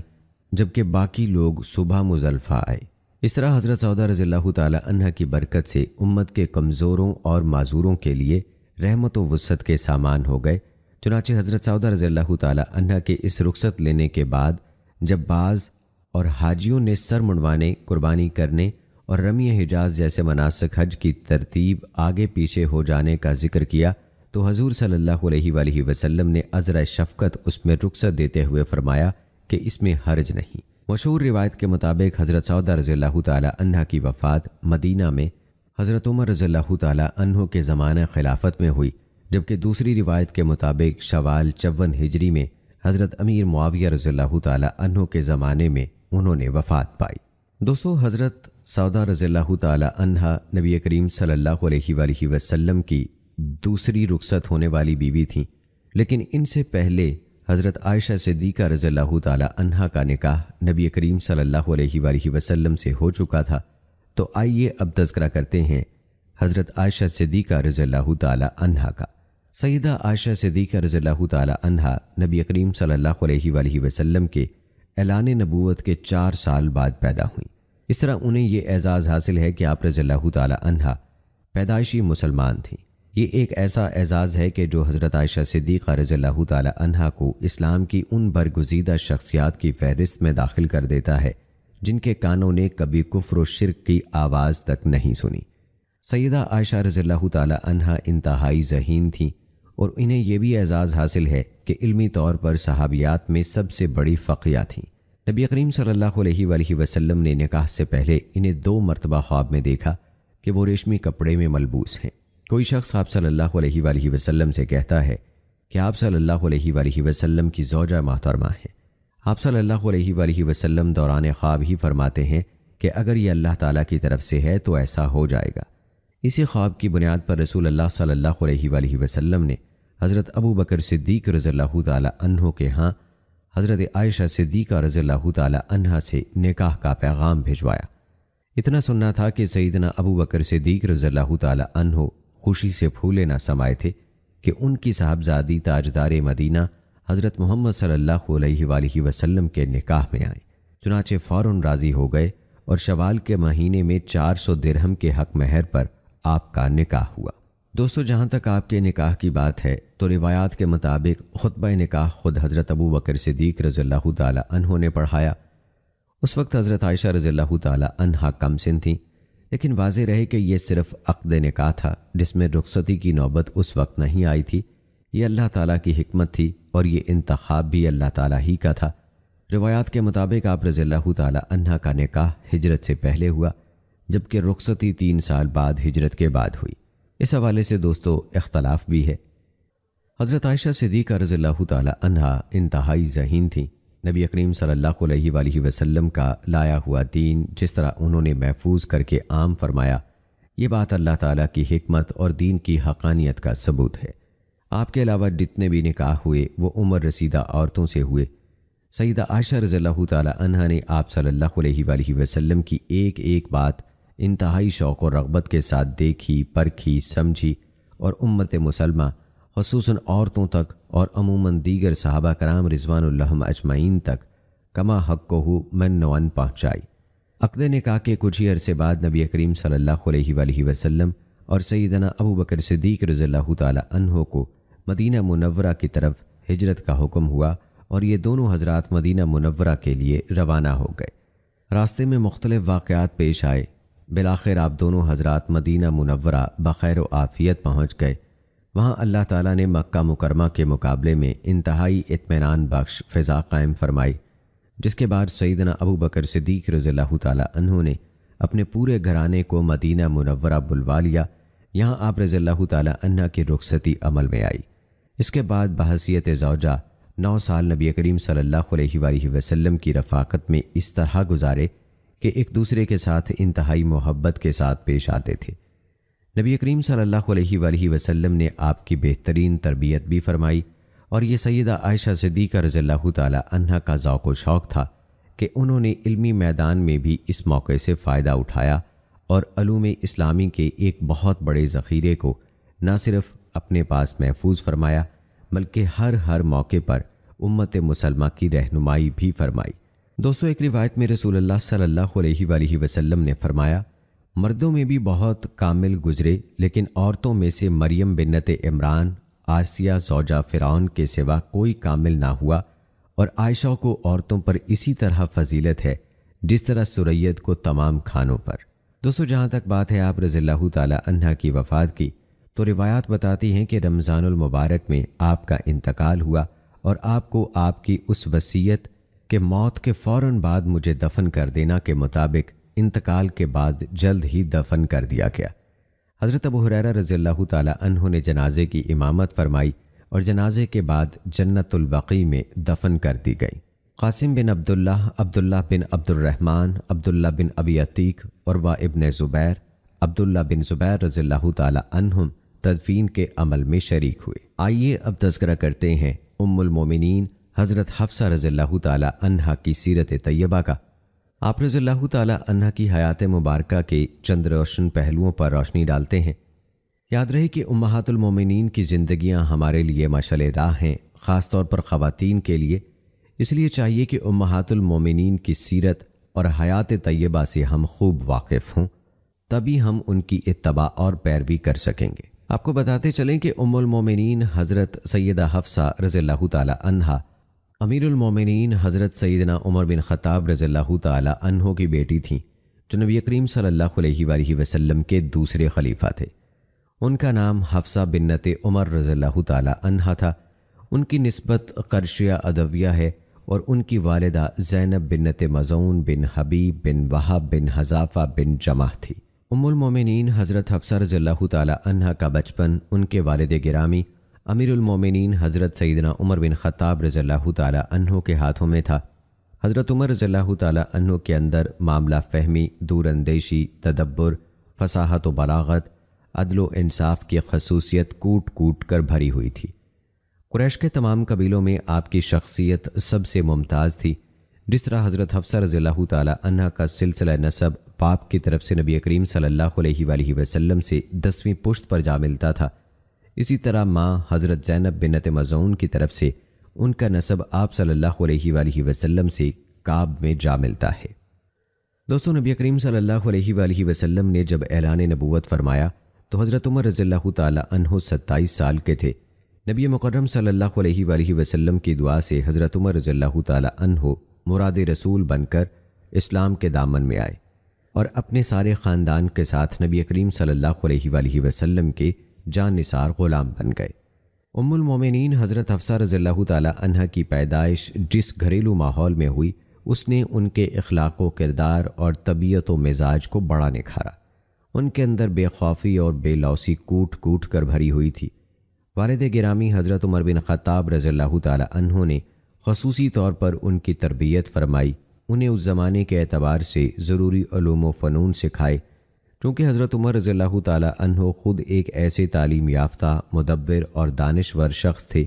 جبکہ باقی لوگ صبح مزدلفہ آئے۔ اس طرح حضرت سودا رضی اللہ تعالی عنہا کی برکت سے امت کے کمزوروں اور معذوروں کے لیے رحمت و وسعت کے سامان ہو گئے۔ چنانچہ حضرت سودا رضی اللہ تعالی عنہا کے اس رخصت لینے کے بعد جب بعض اور حاجیوں نے سر منڈوانے، قربانی کرنے اور رمی حجاز جیسے مناسک حج کی ترتیب آگے پیچھے ہو جانے کا ذکر کیا تو حضور صلی اللہ علیہ وآلہ وسلم نے عذرا شفقت اس میں رخصت دیتے ہوئے فرمایا کہ اس میں حرج نہیں۔ مشہور روایت کے مطابق حضرت سودا رضی اللہ تعالی عنہا کی وفات مدینہ میں حضرت عمر رضی اللہ تعالی عنہ کے زمانہ خلافت میں ہوئی، جبکہ دوسری روایت کے مطابق شوال 54 ہجری میں حضرت امیر معاویہ رضی اللہ تعالی عنہ کے زمانے میں انہوں نے وفات پائی۔ دوستو، حضرت سودا رضی اللہ تعالی عنہا نبی کریم صلی اللہ علیہ وآلہ وسلم کی دوسری رخصت ہونے والی بیوی تھیں، لیکن ان سے پہلے حضرت عائشہ صدیقہ رضی اللہ تعالی عنہا کا نکاح نبی کریم صلی اللہ علیہ وآلہ وسلم سے ہو چکا تھا۔ تو آئیے اب تذکرہ کرتے ہیں حضرت عائشہ صدیقہ رضی اللہ تعالی عنہا کا۔ سیدہ عائشہ صدیقہ رضی اللہ تعالی عنہا نبی کریم صلی اللہ علیہ وآلہ وسلم کے اعلان نبوت کے 4 سال بعد پیدا ہوئیں۔ اس طرح انہیں یہ اعزاز حاصل ہے کہ آپ رضی اللہ تعالی عنہا پیدائشی مسلمان تھیں۔ یہ ایک ایسا اعزاز ہے کہ جو حضرت عائشہ صدیقہ رضی اللہ تعالی عنہا کو اسلام کی ان برگزیدہ شخصیات کی فہرست میں داخل کر دیتا ہے جن کے کانوں نے کبھی کفر و شرک کی آواز تک نہیں سنی۔ سیدہ عائشہ رضی اللہ تعالی عنہا انتہائی ذہین تھیں اور انہیں یہ بھی اعزاز حاصل ہے کہ علمی طور پر صحابیات میں سب سے بڑی فقیہ تھیں۔ نبی کریم صلی اللہ علیہ وآلہ وسلم نے نکاح سے پہلے انہیں 2 مرتبہ خواب میں دیکھا کہ وہ ریشمی کپڑے میں ملبوس ہیں۔ کوئی شخص آپ صلی اللہ علیہ وآلہ وسلم سے کہتا ہے کہ آپ صلی اللہ علیہ وآلہ وسلم کی زوجہ محترمہ ہیں۔ آپ صلی اللہ علیہ وآلہ وسلم دوران خواب ہی فرماتے ہیں کہ اگر یہ اللہ تعالیٰ کی طرف سے ہے تو ایسا ہو جائے گا۔ اسی خواب کی بنیاد پر رسول اللہ صلی اللہ علیہ وآلہ وسلم نے حضرت ابو بکر صدیق رضی اللہ تعالیٰ عنہ کے ہاں حضرت عائشہ صدیقہ رضی اللہ تعالیٰ عنہا سے نکاح کا پیغام بھیجوایا۔ اتنا سننا تھا کہ سیدنا ابو بکر صدیق رضی اللہ تعالیٰ عنہ خوشی سے پھولے نہ سمائے تھے کہ ان کی صاحبزادی تاجدار مدینہ حضرت محمد صلی اللہ علیہ وآلہ وسلم کے نکاح میں آئیں۔ چنانچہ فوراً راضی ہو گئے اور شوال کے مہینے میں 400 درہم کے حق مہر پر آپ کا نکاح ہوا۔ دوستو، جہاں تک آپ کے نکاح کی بات ہے تو روایات کے مطابق خطبہ نکاح خود حضرت ابو بکر صدیق رضی اللہ تعالیٰ عنہ نے پڑھایا۔ اس وقت حضرت عائشہ رضی اللہ تعالیٰ عنہا کم سن تھیں، لیکن واضح رہے کہ یہ صرف عقد نکاح تھا جس میں رخصتی کی نوبت اس وقت نہیں آئی تھی۔ یہ اللہ تعالیٰ کی حکمت تھی اور یہ انتخاب بھی اللہ تعالیٰ ہی کا تھا۔ روایات کے مطابق آپ رضی اللہ تعالیٰ عنہا کا نکاح ہجرت سے پہلے ہوا، جبکہ رخصتی 3 سال بعد ہجرت کے بعد ہوئی۔ اس حوالے سے دوستو اختلاف بھی ہے۔ حضرت عائشہ صدیقہ رضی اللہ تعالیٰ عنہا انتہائی ذہین تھیں۔ نبی کریم صلی اللہ علیہ وآلہ وسلم کا لایا ہوا دین جس طرح انہوں نے محفوظ کر کے عام فرمایا، یہ بات اللہ تعالیٰ کی حکمت اور دین کی حقانیت کا ثبوت ہے۔ آپ کے علاوہ جتنے بھی نکاح ہوئے وہ عمر رسیدہ عورتوں سے ہوئے۔ سیدہ عائشہ رضی اللہ تعالیٰ عنہا نے آپ صلی اللہ علیہ وآلہ وسلم کی ایک ایک بات انتہائی شوق و رغبت کے ساتھ دیکھی، پرکھی، سمجھی اور امت مسلمہ خصوصاً عورتوں تک اور عموماً دیگر صحابہ کرام رضوان اللہ اجمعین تک کما حقہ من نوان پہنچائی۔ عقد نکاح کے کچھ ہی عرصے بعد نبی کریم صلی اللہ علیہ وآلہ وسلم اور سیدنا ابو بکر صدیق رضی اللہ تعالیٰ عنہ کو مدینہ منورہ کی طرف ہجرت کا حکم ہوا اور یہ دونوں حضرات مدینہ منورہ کے لیے روانہ ہو گئے۔ راستے میں مختلف واقعات پیش آئے، بالآخر آپ دونوں حضرات مدینہ منورہ بخیر و عافیت پہنچ گئے۔ وہاں اللہ تعالیٰ نے مکہ مکرمہ کے مقابلے میں انتہائی اطمینان بخش فضا قائم فرمائی، جس کے بعد سیدنا ابو بکر صدیق رضی اللہ تعالیٰ عنہ نے اپنے پورے گھرانے کو مدینہ منورہ بلوا لیا۔ یہاں آپ رضی اللہ تعالیٰ عنہ کی رخصتی عمل میں آئی۔ اس کے بعد بحیثیت زوجہ 9 سال نبی کریم صلی اللہ علیہ وآلہ وسلم کی رفاقت میں اس طرح گزارے کہ ایک دوسرے کے ساتھ انتہائی محبت کے ساتھ پیش آتے تھے۔ نبی کریم صلی اللہ علیہ وآلہ وسلم نے آپ کی بہترین تربیت بھی فرمائی اور یہ سیدہ عائشہ صدیقہ رضی اللہ تعالیٰ عنہا کا ذوق و شوق تھا کہ انہوں نے علمی میدان میں بھی اس موقع سے فائدہ اٹھایا اور علوم اسلامی کے ایک بہت بڑے ذخیرے کو نہ صرف اپنے پاس محفوظ فرمایا بلکہ ہر موقع پر امت مسلمہ کی رہنمائی بھی فرمائی۔ دوستو، ایک روایت میں رسول اللہ صلی اللہ علیہ وآلہ وسلم نے فرمایا، مردوں میں بھی بہت کامل گزرے لیکن عورتوں میں سے مریم بنت عمران آسیہ زوجہ فرعون کے سوا کوئی کامل نہ ہوا، اور عائشہ کو عورتوں پر اسی طرح فضیلت ہے جس طرح سریت کو تمام کھانوں پر۔ دوستو، جہاں تک بات ہے آپ رضی اللہ تعالیٰ عنہ کی وفات کی، تو روایات بتاتی ہیں کہ رمضان المبارک میں آپ کا انتقال ہوا اور آپ کو آپ کی اس وصیت کہ موت کے فوراً بعد مجھے دفن کر دینا کے مطابق انتقال کے بعد جلد ہی دفن کر دیا گیا۔ حضرت ابو ہریرہ رضی اللہ تعالیٰ عنہ نے جنازے کی امامت فرمائی اور جنازے کے بعد جنت البقیع میں دفن کر دی گئی۔ قاسم بن عبداللہ، عبداللہ بن عبد الرحمن، عبداللہ بن ابی عتیق اور ابن زبیر، عبداللہ بن زبیر رضی اللہ تعالیٰ عنہم تدفین کے عمل میں شریک ہوئے۔ آئیے اب تذکرہ کرتے ہیں ام المومنین حضرت حفصہ رضی اللہ تعالیٰ عنہا کی سیرت طیبہ کا۔ آپ رضی اللہ تعالیٰ عنہا کی حیات مبارکہ کے چند روشن پہلوؤں پر روشنی ڈالتے ہیں۔ یاد رہے کہ امہات المومنین کی زندگیاں ہمارے لیے مشعل راہ ہیں، خاص طور پر خواتین کے لیے۔ اس لیے چاہیے کہ امہات المومنین کی سیرت اور حیات طیبہ سے ہم خوب واقف ہوں، تبھی ہم ان کی اتباع اور پیروی کر سکیں گے۔ آپ کو بتاتے چلیں کہ ام المومنین حضرت سیدہ حفصہ رضی اللہ تعالیٰ عنہا امیر المومنین حضرت سیدنا عمر بن خطاب رضی اللہ تعالیٰ عنہ کی بیٹی تھیں، جو نبی کریم صلی اللہ علیہ وآلہ وسلم کے دوسرے خلیفہ تھے۔ ان کا نام حفصہ بنت عمر رضی اللہ تعالیٰ عنہا تھا۔ ان کی نسبت قرشیہ ادویہ ہے اور ان کی والدہ زینب بنت مظعون بن حبیب بن وہب بن حذافہ بن جمح تھی۔ ام المومنین حضرت حفصہ رضی اللہ تعالی عنہا کا بچپن ان کے والد گرامی امیر المومنین حضرت سیدنا عمر بن خطاب رضی اللہ تعالی عنہ کے ہاتھوں میں تھا۔ حضرت عمر رضی اللہ تعالی عنہ کے اندر معاملہ فہمی، دور اندیشی، تدبر، فصاحت و بلاغت، عدل و انصاف کی خصوصیت کوٹ کوٹ کر بھری ہوئی تھی۔ قریش کے تمام قبیلوں میں آپ کی شخصیت سب سے ممتاز تھی۔ جس طرح حضرت حفصہ رضی اللہ تعالی عنہ کا سلسلہ نسب باپ کی طرف سے نبی کریم صلی اللہ علیہ وآلہ وسلم سے 10ویں پشت پر جا ملتا تھا، اسی طرح ماں حضرت زینب بنت مظعون کی طرف سے ان کا نسب آپ صلی اللہ علیہ وآلہ وسلم سے کعب میں جا ملتا ہے۔ دوستو، نبی کریم صلی اللہ علیہ وآلہ وسلم نے جب اعلان نبوت فرمایا تو حضرت عمر رضی اللہ تعالی عنہ 27 سال کے تھے۔ نبی مکرم صلی اللہ علیہ وآلہ وسلم کی دعا سے حضرت عمر رضی اللہ تعالی عنہ مراد رسول بن کر اسلام کے دامن میں آئے اور اپنے سارے خاندان کے ساتھ نبی کریم صلی اللہ علیہ وآلہ وسلم کے جان نثار غلام بن گئے۔ ام المومنین حضرت حفصہ رضی اللہ تعالی عنہ کی پیدائش جس گھریلو ماحول میں ہوئی، اس نے ان کے اخلاق و کردار اور طبیعت و مزاج کو بڑا نکھارا۔ ان کے اندر بے خوفی اور بے لوثی کوٹ کوٹ کر بھری ہوئی تھی۔ والد گرامی حضرت عمر بن خطاب رضی اللہ تعالی عنہ نے خصوصی طور پر ان کی تربیت فرمائی، انہیں اس زمانے کے اعتبار سے ضروری علوم و فنون سکھائے، چونکہ حضرت عمر رضی اللہ تعالی عنہ خود ایک ایسے تعلیم یافتہ، مدبر اور دانشور شخص تھے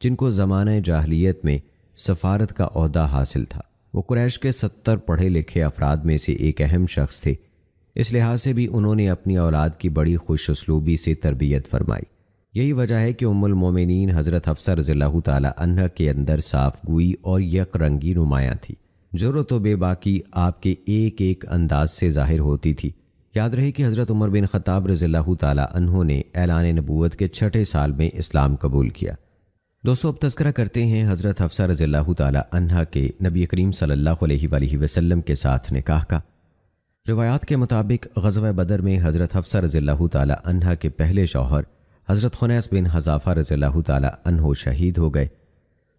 جن کو زمانہ جاہلیت میں سفارت کا عہدہ حاصل تھا۔ وہ قریش کے 70 پڑھے لکھے افراد میں سے ایک اہم شخص تھے۔ اس لحاظ سے بھی انہوں نے اپنی اولاد کی بڑی خوش اسلوبی سے تربیت فرمائی۔ یہی وجہ ہے کہ ام المومنین حضرت حفصہ رضی اللہ تعالی عنہ کے اندر صاف گوئی اور یک رنگی نمایاں تھی۔ جرأت و بے باکی آپ کے ایک ایک انداز سے ظاہر ہوتی تھی۔ یاد رہے کہ حضرت عمر بن خطاب رضی اللہ تعالی عنہ نے اعلان نبوت کے 6 سال میں اسلام قبول کیا۔ دوستو، اب تذکرہ کرتے ہیں حضرت حفصہ رضی اللہ تعالی عنہ کے نبی کریم صلی اللہ علیہ وآلہ وسلم کے ساتھ نکاح کا۔ روایات کے مطابق غزوہ بدر میں حضرت حفصہ رضی اللہ تعالی عنہ کے پہلے شوہر حضرت خنیس بن حذافہ رضی اللہ تعالی عنہ شہید ہو گئے،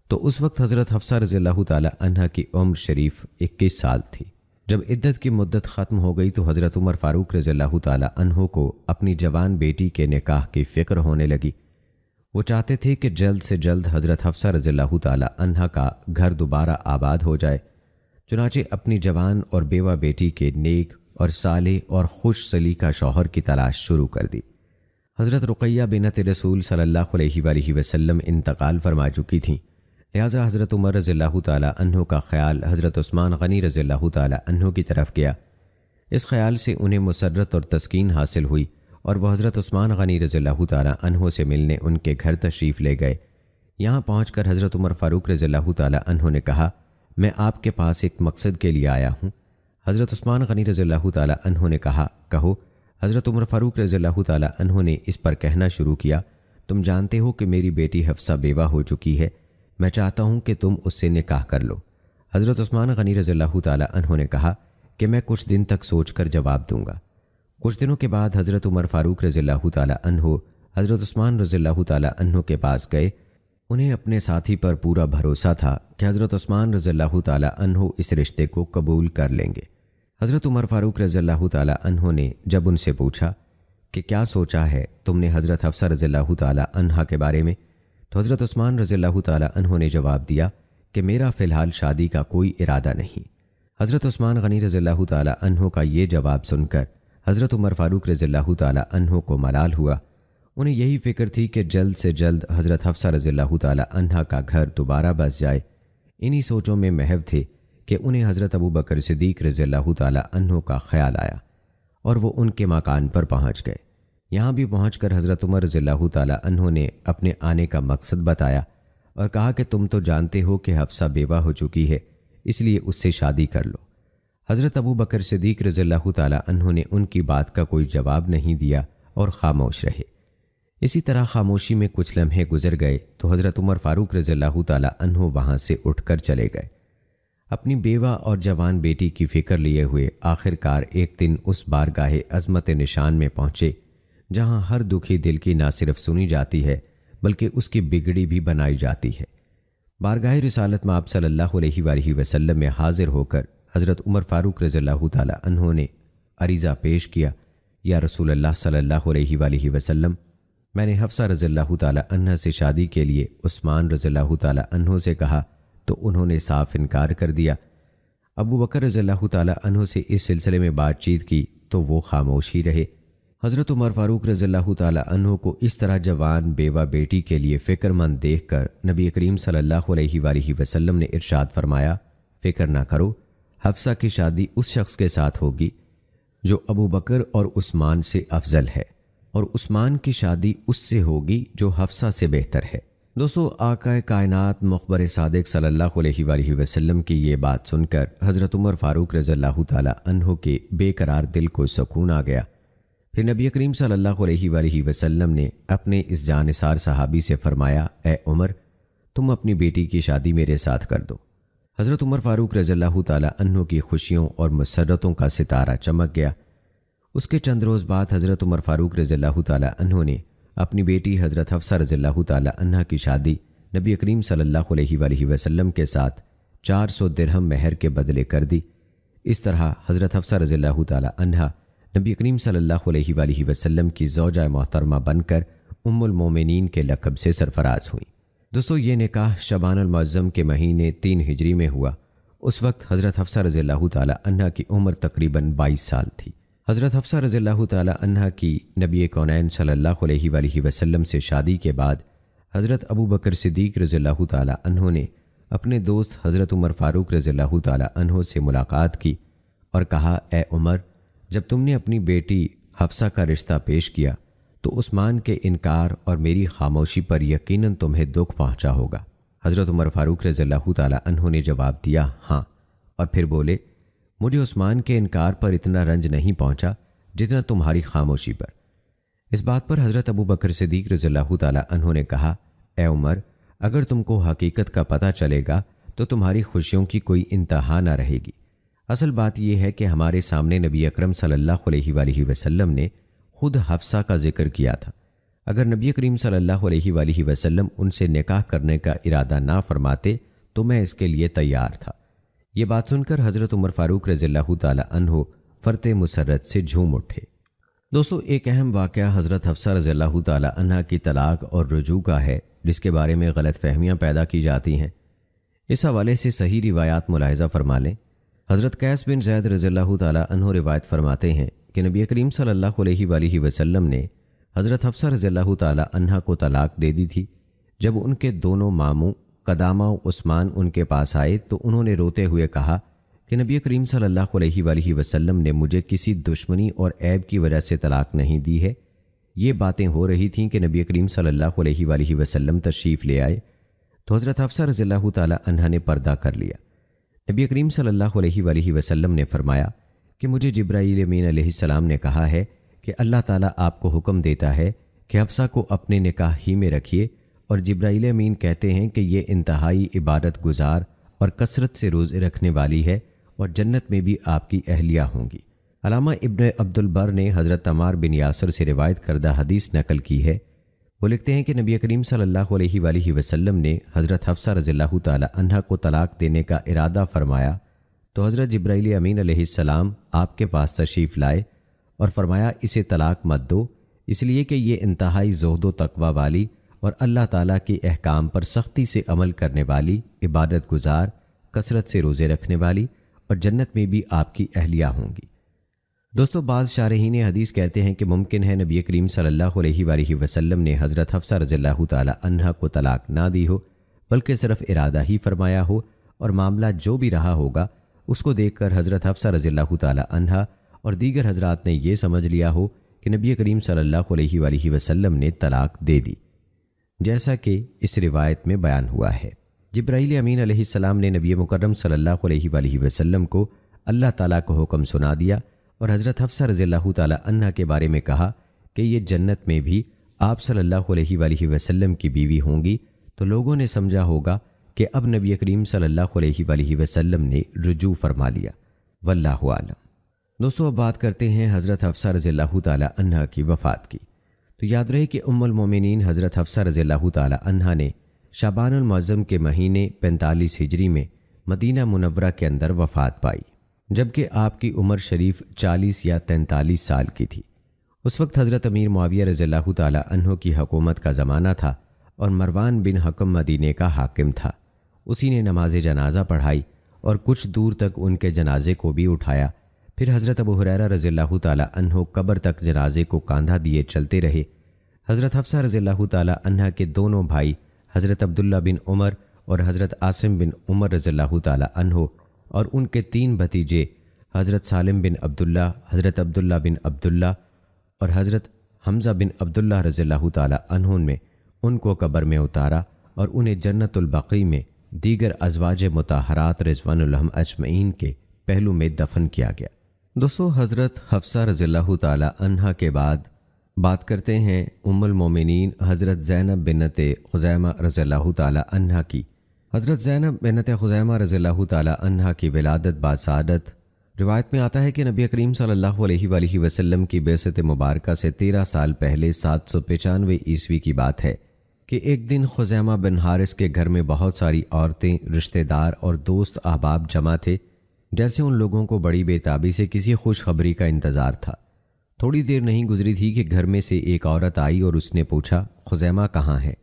تو اس وقت حضرت حفصہ رضی اللہ تعالی عنہ کی عمر شریف 21 سال تھی۔ جب عدت کی مدت ختم ہو گئی تو حضرت عمر فاروق رضی اللہ تعالی عنہ کو اپنی جوان بیٹی کے نکاح کی فکر ہونے لگی۔ وہ چاہتے تھے کہ جلد سے جلد حضرت حفصہ رضی اللہ تعالی عنہ کا گھر دوبارہ آباد ہو جائے، چنانچہ اپنی جوان اور بیوہ بیٹی کے نیک اور صالح اور خوش سلیقہ شوہر کی تلاش شروع کر دی۔ حضرت رقیہ بنت رسول صلی اللہ علیہ وآلہ وسلم انتقال فرما چکی تھیں، لہٰذا حضرت عمر رضی اللہ تعالی عنہ کا خیال حضرت عثمان غنی رضی اللہ تعالی عنہ کی طرف گیا۔ اس خیال سے انہیں مسرت اور تسکین حاصل ہوئی اور وہ حضرت عثمان غنی رضی اللہ تعالی عنہ سے ملنے ان کے گھر تشریف لے گئے۔ یہاں پہنچ کر حضرت عمر فاروق رضی اللہ تعالی عنہ نے کہا، میں آپ کے پاس ایک مقصد کے لیے آیا ہوں۔ حضرت عثمان غنی رضی اللہ تعالی عنہ نے کہا، کہو۔ حضرت عمر فاروق رضی اللہ تعالی عنہ نے اس پر کہنا شروع کیا، تم جانتے ہو کہ میری بیٹی حفصہ بیوہ ہو چکی ہے، میں چاہتا ہوں کہ تم اس سے نکاح کر لو۔ حضرت عثمان غنی رضی اللہ تعالی عنہ نے کہا کہ میں کچھ دن تک سوچ کر جواب دوں گا۔ کچھ دنوں کے بعد حضرت عمر فاروق رضی اللہ تعالی عنہ حضرت عثمان رضی اللہ تعالی عنہ کے پاس گئے۔ انہیں اپنے ساتھی پر پورا بھروسہ تھا کہ حضرت عثمان رضی اللہ تعالی عنہ اس رشتے کو قبول کر لیں گے۔ حضرت عمر فاروق رضی اللہ تعالی عنہ نے جب ان سے پوچھا کہ کیا سوچا ہے تم نے حضرت حفصہ رضی اللہ تعالی عنہ کے بارے میں، تو حضرت عثمان رضی اللہ تعالی عنہ نے جواب دیا کہ میرا فی الحال شادی کا کوئی ارادہ نہیں۔ حضرت عثمان غنی رضی اللہ تعالی عنہ کا یہ جواب سن کر حضرت عمر فاروق رضی اللہ تعالی عنہ کو ملال ہوا۔ انہیں یہی فکر تھی کہ جلد سے جلد حضرت حفصہ رضی اللہ تعالی عنہ کا گھر دوبارہ بس جائے۔ انہی سوچوں میں محو تھے کہ انہیں حضرت ابو بکر صدیق رضی اللہ تعالی عنہ کا خیال آیا اور وہ ان کے مکان پر پہنچ گئے۔ یہاں بھی پہنچ کر حضرت عمر رضی اللہ تعالی عنہ نے اپنے آنے کا مقصد بتایا اور کہا کہ تم تو جانتے ہو کہ حفصہ بیوہ ہو چکی ہے، اس لیے اس سے شادی کر لو۔ حضرت ابو بکر صدیق رضی اللہ تعالی عنہ نے ان کی بات کا کوئی جواب نہیں دیا اور خاموش رہے۔ اسی طرح خاموشی میں کچھ لمحے گزر گئے تو حضرت عمر فاروق رضی اللہ تعالی عنہ وہاں سے اٹھ کر چلے گئے۔ اپنی بیوہ اور جوان بیٹی کی فکر لیے ہوئے آخرکار ایک دن اس بارگاہ عظمت نشان میں پہنچے جہاں ہر دکھی دل کی نہ صرف سنی جاتی ہے بلکہ اس کی بگڑی بھی بنائی جاتی ہے۔ بارگاہ رسالت میں آپ صلی اللہ علیہ وآلہ وسلم میں حاضر ہو کر حضرت عمر فاروق رضی اللہ تعالی عنہ نے عریضہ پیش کیا، یا رسول اللہ صلی اللہ علیہ وآلہ وسلم، میں نے حفصہ رضی اللہ تعالی عنہ سے شادی کے لیے عثمان رضی اللہ تعالی عنہ سے کہا تو انہوں نے صاف انکار کر دیا۔ ابو بکر رضی اللہ تعالی عنہ سے اس سلسلے میں بات چیت کی تو وہ خاموش ہی رہے۔ حضرت عمر فاروق رضی اللہ تعالی عنہ کو اس طرح جوان بیوہ بیٹی کے لیے فکر مند دیکھ کر نبی کریم صلی اللہ علیہ وآلہ وسلم نے ارشاد فرمایا، فکر نہ کرو، حفصہ کی شادی اس شخص کے ساتھ ہوگی جو ابو بکر اور عثمان سے افضل ہے، اور عثمان کی شادی اس سے ہوگی جو حفصہ سے بہتر ہے۔ دوستو، آقا کائنات مخبر صادق صلی اللہ علیہ وآلہ وسلم کی یہ بات سن کر حضرت عمر فاروق رضی اللہ تعالی عنہ کے بے قرار دل کو سکون آ گیا۔ پھر نبی کریم صلی اللہ علیہ وآلہ وسلم نے اپنے اس جانثار صحابی سے فرمایا، اے عمر، تم اپنی بیٹی کی شادی میرے ساتھ کر دو۔ حضرت عمر فاروق رضی اللہ تعالی عنہ کی خوشیوں اور مسرتوں کا ستارہ چمک گیا۔ اس کے چند روز بعد حضرت عمر فاروق رضی اللہ تعالی عنہ نے اپنی بیٹی حضرت حفصہ رضی اللہ تعالی عنہ کی شادی نبی کریم صلی اللہ علیہ وآلہ وسلم کے ساتھ 400 درہم مہر کے بدلے کر دی۔ اس طرح حضرت حفصہ رضی اللہ تعالی عنہ نبی کریم صلی اللہ علیہ وآلہ وسلم کی زوجہ محترمہ بن کر ام المومنین کے لقب سے سرفراز ہوئیں۔ دوستو، یہ نکاح شعبان المعظم کے مہینے 3 ہجری میں ہوا۔ اس وقت حضرت حفصہ رضی اللہ تعالی عنہ کی عمر تقریباً 22 سال تھی۔ حضرت حفصہ رضی اللہ تعالی عنہ کی نبی کونین صلی اللہ علیہ وآلہ وسلم سے شادی کے بعد حضرت ابو بکر صدیق رضی اللہ تعالی عنہ نے اپنے دوست حضرت عمر فاروق رضی اللہ تعالی عنہ سے ملاقات کی اور کہا، اے عمر، جب تم نے اپنی بیٹی حفصہ کا رشتہ پیش کیا تو عثمان کے انکار اور میری خاموشی پر یقیناً تمہیں دکھ پہنچا ہوگا۔ حضرت عمر فاروق رضی اللہ تعالی عنہ نے جواب دیا، ہاں، اور پھر بولے، مجھے عثمان کے انکار پر اتنا رنج نہیں پہنچا جتنا تمہاری خاموشی پر۔ اس بات پر حضرت ابو بکر صدیق رضی اللہ تعالی عنہ نے کہا، اے عمر، اگر تم کو حقیقت کا پتہ چلے گا تو تمہاری خوشیوں کی کوئی انتہا نہ رہے گی۔ اصل بات یہ ہے کہ ہمارے سامنے نبی اکرم صلی اللہ علیہ وآلہ وسلم نے خود حفصہ کا ذکر کیا تھا۔ اگر نبی کریم صلی اللہ علیہ وآلہ وسلم ان سے نکاح کرنے کا ارادہ نہ فرماتے تو میں اس کے لیے تیار تھا۔ یہ بات سن کر حضرت عمر فاروق رضی اللہ تعالی عنہ فرط مسرت سے جھوم اٹھے۔ دوستو، ایک اہم واقعہ حضرت حفصہ رضی اللہ تعالی عنہ کی طلاق اور رجوع کا ہے، جس کے بارے میں غلط فہمیاں پیدا کی جاتی ہیں۔ اس حوالے سے صحیح روایات ملاحظہ فرما لیں۔ حضرت قیس بن زید رضی اللہ تعالی عنہ روایت فرماتے ہیں کہ نبی کریم صلی اللہ علیہ وآلہ وسلم نے حضرت حفصہ رضی اللہ تعالی عنہ کو طلاق دے دی تھی۔ جب ان کے دونوں ماموں قدامہ و عثمان ان کے پاس آئے تو انہوں نے روتے ہوئے کہا کہ نبی کریم صلی اللہ علیہ وآلہ وسلم نے مجھے کسی دشمنی اور عیب کی وجہ سے طلاق نہیں دی ہے۔ یہ باتیں ہو رہی تھیں کہ نبی کریم صلی اللہ علیہ وآلہ وسلم تشریف لے آئے تو حضرت حفصہ رضی اللہ تعالی عنہ نے پردہ کر لیا۔ نبی کریم صلی اللہ علیہ وآلہ وسلم نے فرمایا کہ مجھے جبرائیل امین علیہ السلام نے کہا ہے کہ اللہ تعالیٰ آپ کو حکم دیتا ہے کہ حفصہ کو اپنے نکاح ہی میں رکھیے، اور جبرائیل امین کہتے ہیں کہ یہ انتہائی عبادت گزار اور کثرت سے روزے رکھنے والی ہے اور جنت میں بھی آپ کی اہلیہ ہوں گی۔ علامہ ابن عبد البر نے حضرت عمار بن یاسر سے روایت کردہ حدیث نقل کی ہے۔ وہ لکھتے ہیں کہ نبی کریم صلی اللہ علیہ وآلہ وسلم نے حضرت حفصہ رضی اللہ تعالی عنہ کو طلاق دینے کا ارادہ فرمایا تو حضرت جبرائیل امین علیہ السلام آپ کے پاس تشریف لائے اور فرمایا، اسے طلاق مت دو، اس لیے کہ یہ انتہائی زہد و تقوی والی اور اللہ تعالیٰ کے احکام پر سختی سے عمل کرنے والی، عبادت گزار، کثرت سے روزے رکھنے والی اور جنت میں بھی آپ کی اہلیہ ہوں گی۔ دوستو، بعض شارحین حدیث کہتے ہیں کہ ممکن ہے نبی کریم صلی اللہ علیہ وآلہ وسلم نے حضرت حفصہ رضی اللہ تعالی عنہ کو طلاق نہ دی ہو، بلکہ صرف ارادہ ہی فرمایا ہو، اور معاملہ جو بھی رہا ہوگا اس کو دیکھ کر حضرت حفصہ رضی اللہ تعالی عنہ اور دیگر حضرات نے یہ سمجھ لیا ہو کہ نبی کریم صلی اللہ علیہ وآلہ وسلم نے طلاق دے دی، جیسا کہ اس روایت میں بیان ہوا ہے۔ جبرائیل امین علیہ السلام نے نبی مکرم صلی اللہ علیہ وآلہ وسلم کو اللہ تعالیٰ کا حکم سنا دیا اور حضرت حفصہ رضی اللہ تعالی عنہ کے بارے میں کہا کہ یہ جنت میں بھی آپ صلی اللہ علیہ وآلہ وسلم کی بیوی ہوں گی، تو لوگوں نے سمجھا ہوگا کہ اب نبی کریم صلی اللہ علیہ وآلہ وسلم نے رجوع فرما لیا۔ واللہ عالم۔ دوستو، اب بات کرتے ہیں حضرت حفصہ رضی اللہ تعالی عنہ کی وفات کی۔ تو یاد رہے کہ ام المومنین حضرت حفصہ رضی اللہ تعالی عنہا نے شعبان المعظم کے مہینے 45 ہجری میں مدینہ منورہ کے اندر وفات پائی، جبکہ آپ کی عمر شریف 40 یا 43 سال کی تھی۔ اس وقت حضرت امیر معاویہ رضی اللہ تعالی عنہ کی حکومت کا زمانہ تھا اور مروان بن حکم مدینے کا حاکم تھا۔ اسی نے نماز جنازہ پڑھائی اور کچھ دور تک ان کے جنازے کو بھی اٹھایا۔ پھر حضرت ابو ہریرہ رضی اللہ تعالی عنہ قبر تک جنازے کو کاندھا دیے چلتے رہے۔ حضرت حفصہ رضی اللہ تعالی عنہ کے دونوں بھائی حضرت عبداللہ بن عمر اور حضرت عاصم بن عمر رضی اللہ تعالی عنہ اور ان کے 3 بھتیجے حضرت سالم بن عبداللہ، حضرت عبداللہ بن عبداللہ اور حضرت حمزہ بن عبداللہ رضی اللہ تعالی عنہ میں ان کو قبر میں اتارا اور انہیں جنت البقیع میں دیگر ازواج مطہرات رضوان الہم اجمعین کے پہلو میں دفن کیا گیا۔ دوستو، حضرت حفصہ رضی اللہ تعالی عنہ کے بعد بات کرتے ہیں ام المومنین حضرت زینب بنت خزیمہ رضی اللہ تعالی عنہ کی۔ حضرت زینب بنت خزیمہ رضی اللہ تعالی عنہ کی ولادت باسعادت۔ روایت میں آتا ہے کہ نبی کریم صلی اللہ علیہ وآلہ وسلم کی بعثت مبارکہ سے 13 سال پہلے 795 عیسوی کی بات ہے کہ ایک دن خزیمہ بن حارث کے گھر میں بہت ساری عورتیں، رشتہ دار اور دوست احباب جمع تھے۔ جیسے ان لوگوں کو بڑی بے تابی سے کسی خوشخبری کا انتظار تھا۔ تھوڑی دیر نہیں گزری تھی کہ گھر میں سے ایک عورت آئی اور اس نے پوچھا، خزیمہ کہاں ہے؟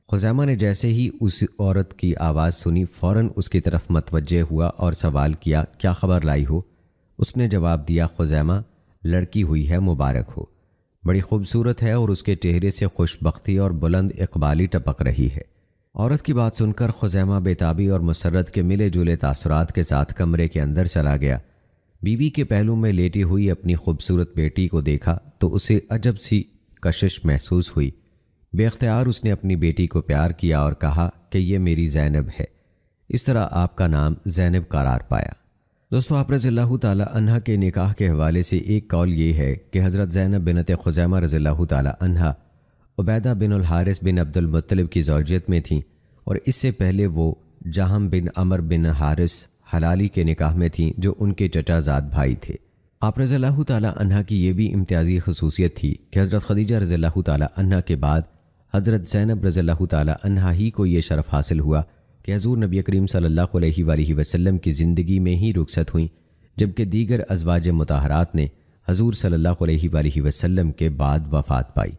خزیمہ نے جیسے ہی اس عورت کی آواز سنی فوراً اس کی طرف متوجہ ہوا اور سوال کیا، کیا خبر لائی ہو؟ اس نے جواب دیا، خزیمہ، لڑکی ہوئی ہے، مبارک ہو، بڑی خوبصورت ہے اور اس کے چہرے سے خوشبختی اور بلند اقبالی ٹپک رہی ہے۔ عورت کی بات سن کر خزیمہ بےتابی اور مسرت کے ملے جلے تاثرات کے ساتھ کمرے کے اندر چلا گیا۔ بیوی کے پہلو میں لیٹی ہوئی اپنی خوبصورت بیٹی کو دیکھا تو اسے عجب سی کشش محسوس ہوئی۔ بے اختیار اس نے اپنی بیٹی کو پیار کیا اور کہا کہ یہ میری زینب ہے۔ اس طرح آپ کا نام زینب قرار پایا۔ دوستو، آپ رضی اللہ تعالی عنہ کے نکاح کے حوالے سے ایک قول یہ ہے کہ حضرت زینب بنت خزیمہ رضی اللہ تعالی عنہ عبیدہ بن الحارث بن عبد المطلب کی زوجیت میں تھیں اور اس سے پہلے وہ جہم بن عمر بن حارث حلالی کے نکاح میں تھیں جو ان کے چچا زاد بھائی تھے۔ آپ رضی اللہ تعالی عنہ کی یہ بھی امتیازی خصوصیت تھی کہ حضرت خدیجہ رضی اللہ تعالی عنہ کے بعد حضرت زینب رضی اللہ تعالی عنہ ہی کو یہ شرف حاصل ہوا کہ حضور نبی کریم صلی اللہ علیہ وآلہ وسلم کی زندگی میں ہی رخصت ہوئیں، جبکہ دیگر ازواج مطہرات نے حضور صلی اللہ علیہ وآلہ وسلم کے بعد وفات پائی۔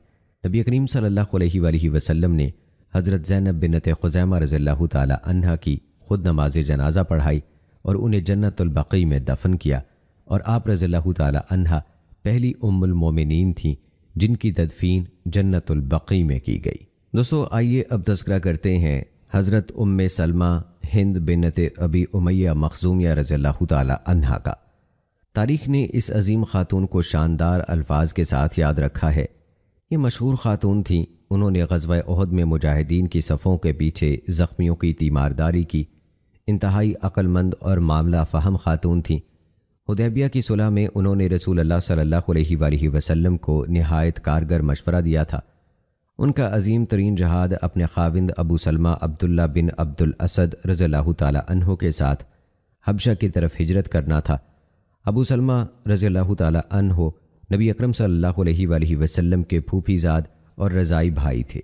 نبی کریم صلی اللہ علیہ وآلہ وسلم نے حضرت زینب بنت خزیمہ رضی اللہ تعالی عنہ کی خود نماز جنازہ پڑھائی اور انہیں جنت البقیع میں دفن کیا، اور آپ رضی اللہ تعالی عنہ پہلی ام المومنین تھیں جن کی تدفین جنت البقیع میں کی گئی۔ دوستو، آئیے اب تذکرہ کرتے ہیں حضرت ام سلمہ ہند بنت ابی امیہ مخزومیہ رضی اللہ تعالی عنہ کا۔ تاریخ نے اس عظیم خاتون کو شاندار الفاظ کے ساتھ یاد رکھا ہے۔ یہ مشہور خاتون تھیں۔ انہوں نے غزوہ احد میں مجاہدین کی صفوں کے پیچھے زخمیوں کی تیمارداری کی۔ انتہائی عقل مند اور معاملہ فہم خاتون تھیں۔ حدیبیہ کی صلح میں انہوں نے رسول اللہ صلی اللہ علیہ وآلہ وسلم کو نہایت کارگر مشورہ دیا تھا۔ ان کا عظیم ترین جہاد اپنے خاوند ابو سلمہ عبداللہ بن عبد الاسد رضی اللہ تعالی عنہ کے ساتھ حبشہ کی طرف ہجرت کرنا تھا۔ ابو سلمہ رضی اللہ تعالی عنہ نبی اکرم صلی اللہ علیہ وآلہ وسلم کے پھوپھی زاد اور رضائی بھائی تھے۔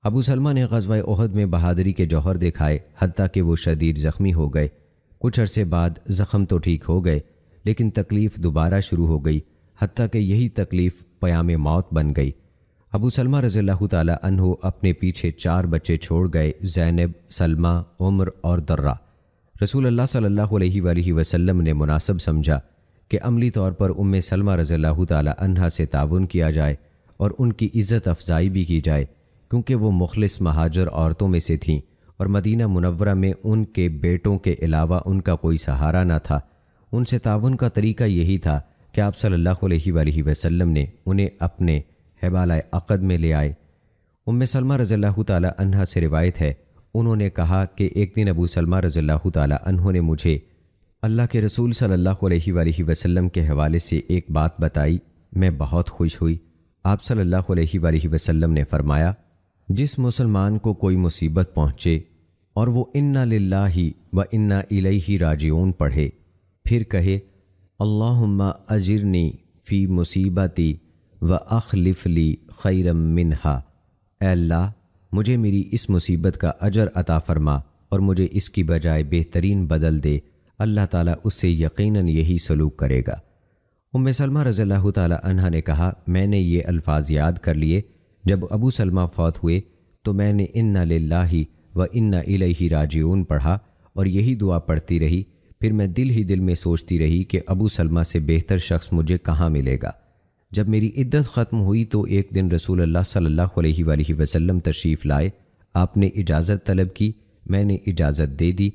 ابو سلمہ نے غزوہ احد میں بہادری کے جوہر دکھائے، حتیٰ کہ وہ شدید زخمی ہو گئے۔ کچھ عرصے بعد زخم تو ٹھیک ہو گئے، لیکن تکلیف دوبارہ شروع ہو گئی، حتیٰ کہ یہی تکلیف پیام موت بن گئی۔ ابو سلمہ رضی اللہ تعالی عنہ اپنے پیچھے 4 بچے چھوڑ گئے، زینب، سلمہ، عمر اور درہ۔ رسول اللہ صلی اللہ علیہ وآلہ وسلم نے مناسب سمجھا کہ عملی طور پر ام سلمہ رضی اللہ تعالی عنہ سے تعاون کیا جائے اور ان کی عزت افزائی بھی کی جائے، کیونکہ وہ مخلص مہاجر عورتوں میں سے تھیں اور مدینہ منورہ میں ان کے بیٹوں کے علاوہ ان کا کوئی سہارا نہ تھا۔ ان سے تعاون کا طریقہ یہی تھا کہ آپ صلی اللہ علیہ وآلہ وسلم نے انہیں اپنے حبالہ عقد میں لے آئے۔ ام سلمہ رضی اللہ تعالی عنہ سے روایت ہے، انہوں نے کہا کہ ایک دن ابو سلمہ رضی اللہ تعالی عنہ نے مجھے اللہ کے رسول صلی اللہ علیہ وآلہ وسلم کے حوالے سے ایک بات بتائی۔ میں بہت خوش ہوئی۔ آپ صلی اللہ علیہ وآلہ وسلم نے فرمایا، جس مسلمان کو کوئی مصیبت پہنچے اور وہ انا للہ و انا الیہ راجعون پڑھے، پھر کہے اللہم اجرنی فی مصیبتی وَأَخْلِفْ لِي خَيْرًا مِّنْهَا، اے اللہ مجھے میری اس مصیبت کا اجر عطا فرما اور مجھے اس کی بجائے بہترین بدل دے۔ اللہ تعالیٰ اس سے یقیناً یہی سلوک کرے گا۔ سلمہ رضی اللہ تعالیٰ عنہا نے کہا، میں نے یہ الفاظ یاد کر لیے جب ابو سلمہ فوت ہوئے تو میں نے اِنَّا لِلَّهِ وَإِنَّا إِلَيْهِ راجعون پڑھا اور یہی دعا پڑھتی رہی۔ پھر میں دل ہی دل میں سوچتی رہی کہ ابو سلمہ سے بہتر شخص مجھے کہاں ملے گا۔ جب میری عدت ختم ہوئی تو ایک دن رسول اللہ صلی اللہ علیہ وآلہ وسلم تشریف لائے۔ آپ نے اجازت طلب کی، میں نے اجازت دے دی۔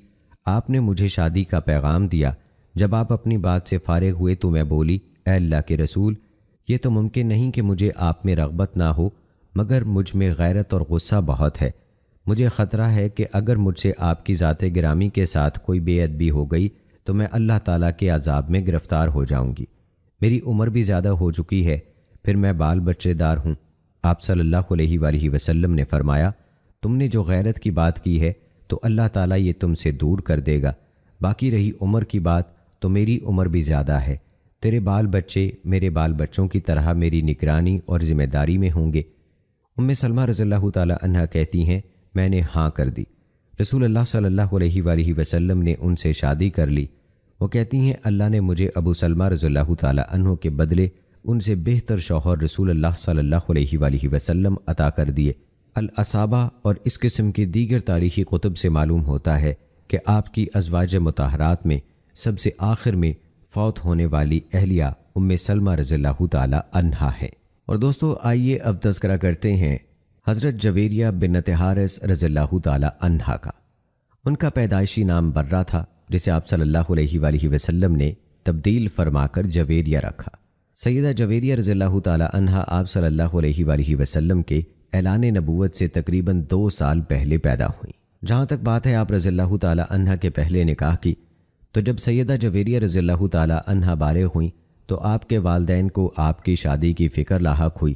آپ نے مجھے شادی کا پیغام دیا۔ جب آپ اپنی بات سے فارغ ہوئے تو میں بولی، اے اللہ کے رسول، یہ تو ممکن نہیں کہ مجھے آپ میں رغبت نہ ہو، مگر مجھ میں غیرت اور غصہ بہت ہے۔ مجھے خطرہ ہے کہ اگر مجھ سے آپ کی ذات گرامی کے ساتھ کوئی بے ادبی ہو گئی تو میں اللہ تعالیٰ کے عذاب میں گرفتار ہو جاؤں گی۔ میری عمر بھی زیادہ ہو چکی ہے، پھر میں بال بچے دار ہوں۔ آپ صلی اللہ علیہ وآلہ وسلم نے فرمایا، تم نے جو غیرت کی بات کی ہے تو اللہ تعالیٰ یہ تم سے دور کر دے گا۔ باقی رہی عمر کی بات تو میری عمر بھی زیادہ ہے۔ تیرے بال بچے میرے بال بچوں کی طرح میری نگرانی اور ذمہ داری میں ہوں گے۔ سلمہ رضی اللہ تعالیٰ عنہا کہتی ہیں، میں نے ہاں کر دی۔ رسول اللہ صلی اللہ علیہ وآلہ وسلم نے ان سے شادی کر لی۔ وہ کہتی ہیں، اللہ نے مجھے ابو سلمہ رضی اللہ تعالیٰ عنہ کے بدلے ان سے بہتر شوہر رسول اللہ صلی اللہ علیہ وآلہ وسلم عطا کر دیے۔ الاصابہ اور اس قسم کی دیگر تاریخی کتب سے معلوم ہوتا ہے کہ آپ کی ازواج مطہرات میں سب سے آخر میں فوت ہونے والی اہلیہ سلمہ رضی اللہ تعالیٰ عنہا ہے۔ اور دوستو آئیے اب تذکرہ کرتے ہیں حضرت جویریہ بنت حارث رضی اللہ تعالیٰ عنہا کا۔ ان کا پیدائشی نام برہ تھا، جسے آپ صلی اللہ علیہ وآلہ وسلم نے تبدیل فرما کر جویریہ رکھا۔ سیدہ جویریہ رضی اللہ تعالیٰ عنہا آپ صلی اللہ علیہ وآلہ وسلم کے اعلان نبوت سے تقریباً 2 سال پہلے پیدا ہوئیں۔ جہاں تک بات ہے آپ رضی اللہ تعالیٰ عنہا کے پہلے نکاح کی، تو جب سیدہ جویریہ رضی اللہ تعالیٰ عنہا بالغ ہوئیں تو آپ کے والدین کو آپ کی شادی کی فکر لاحق ہوئی۔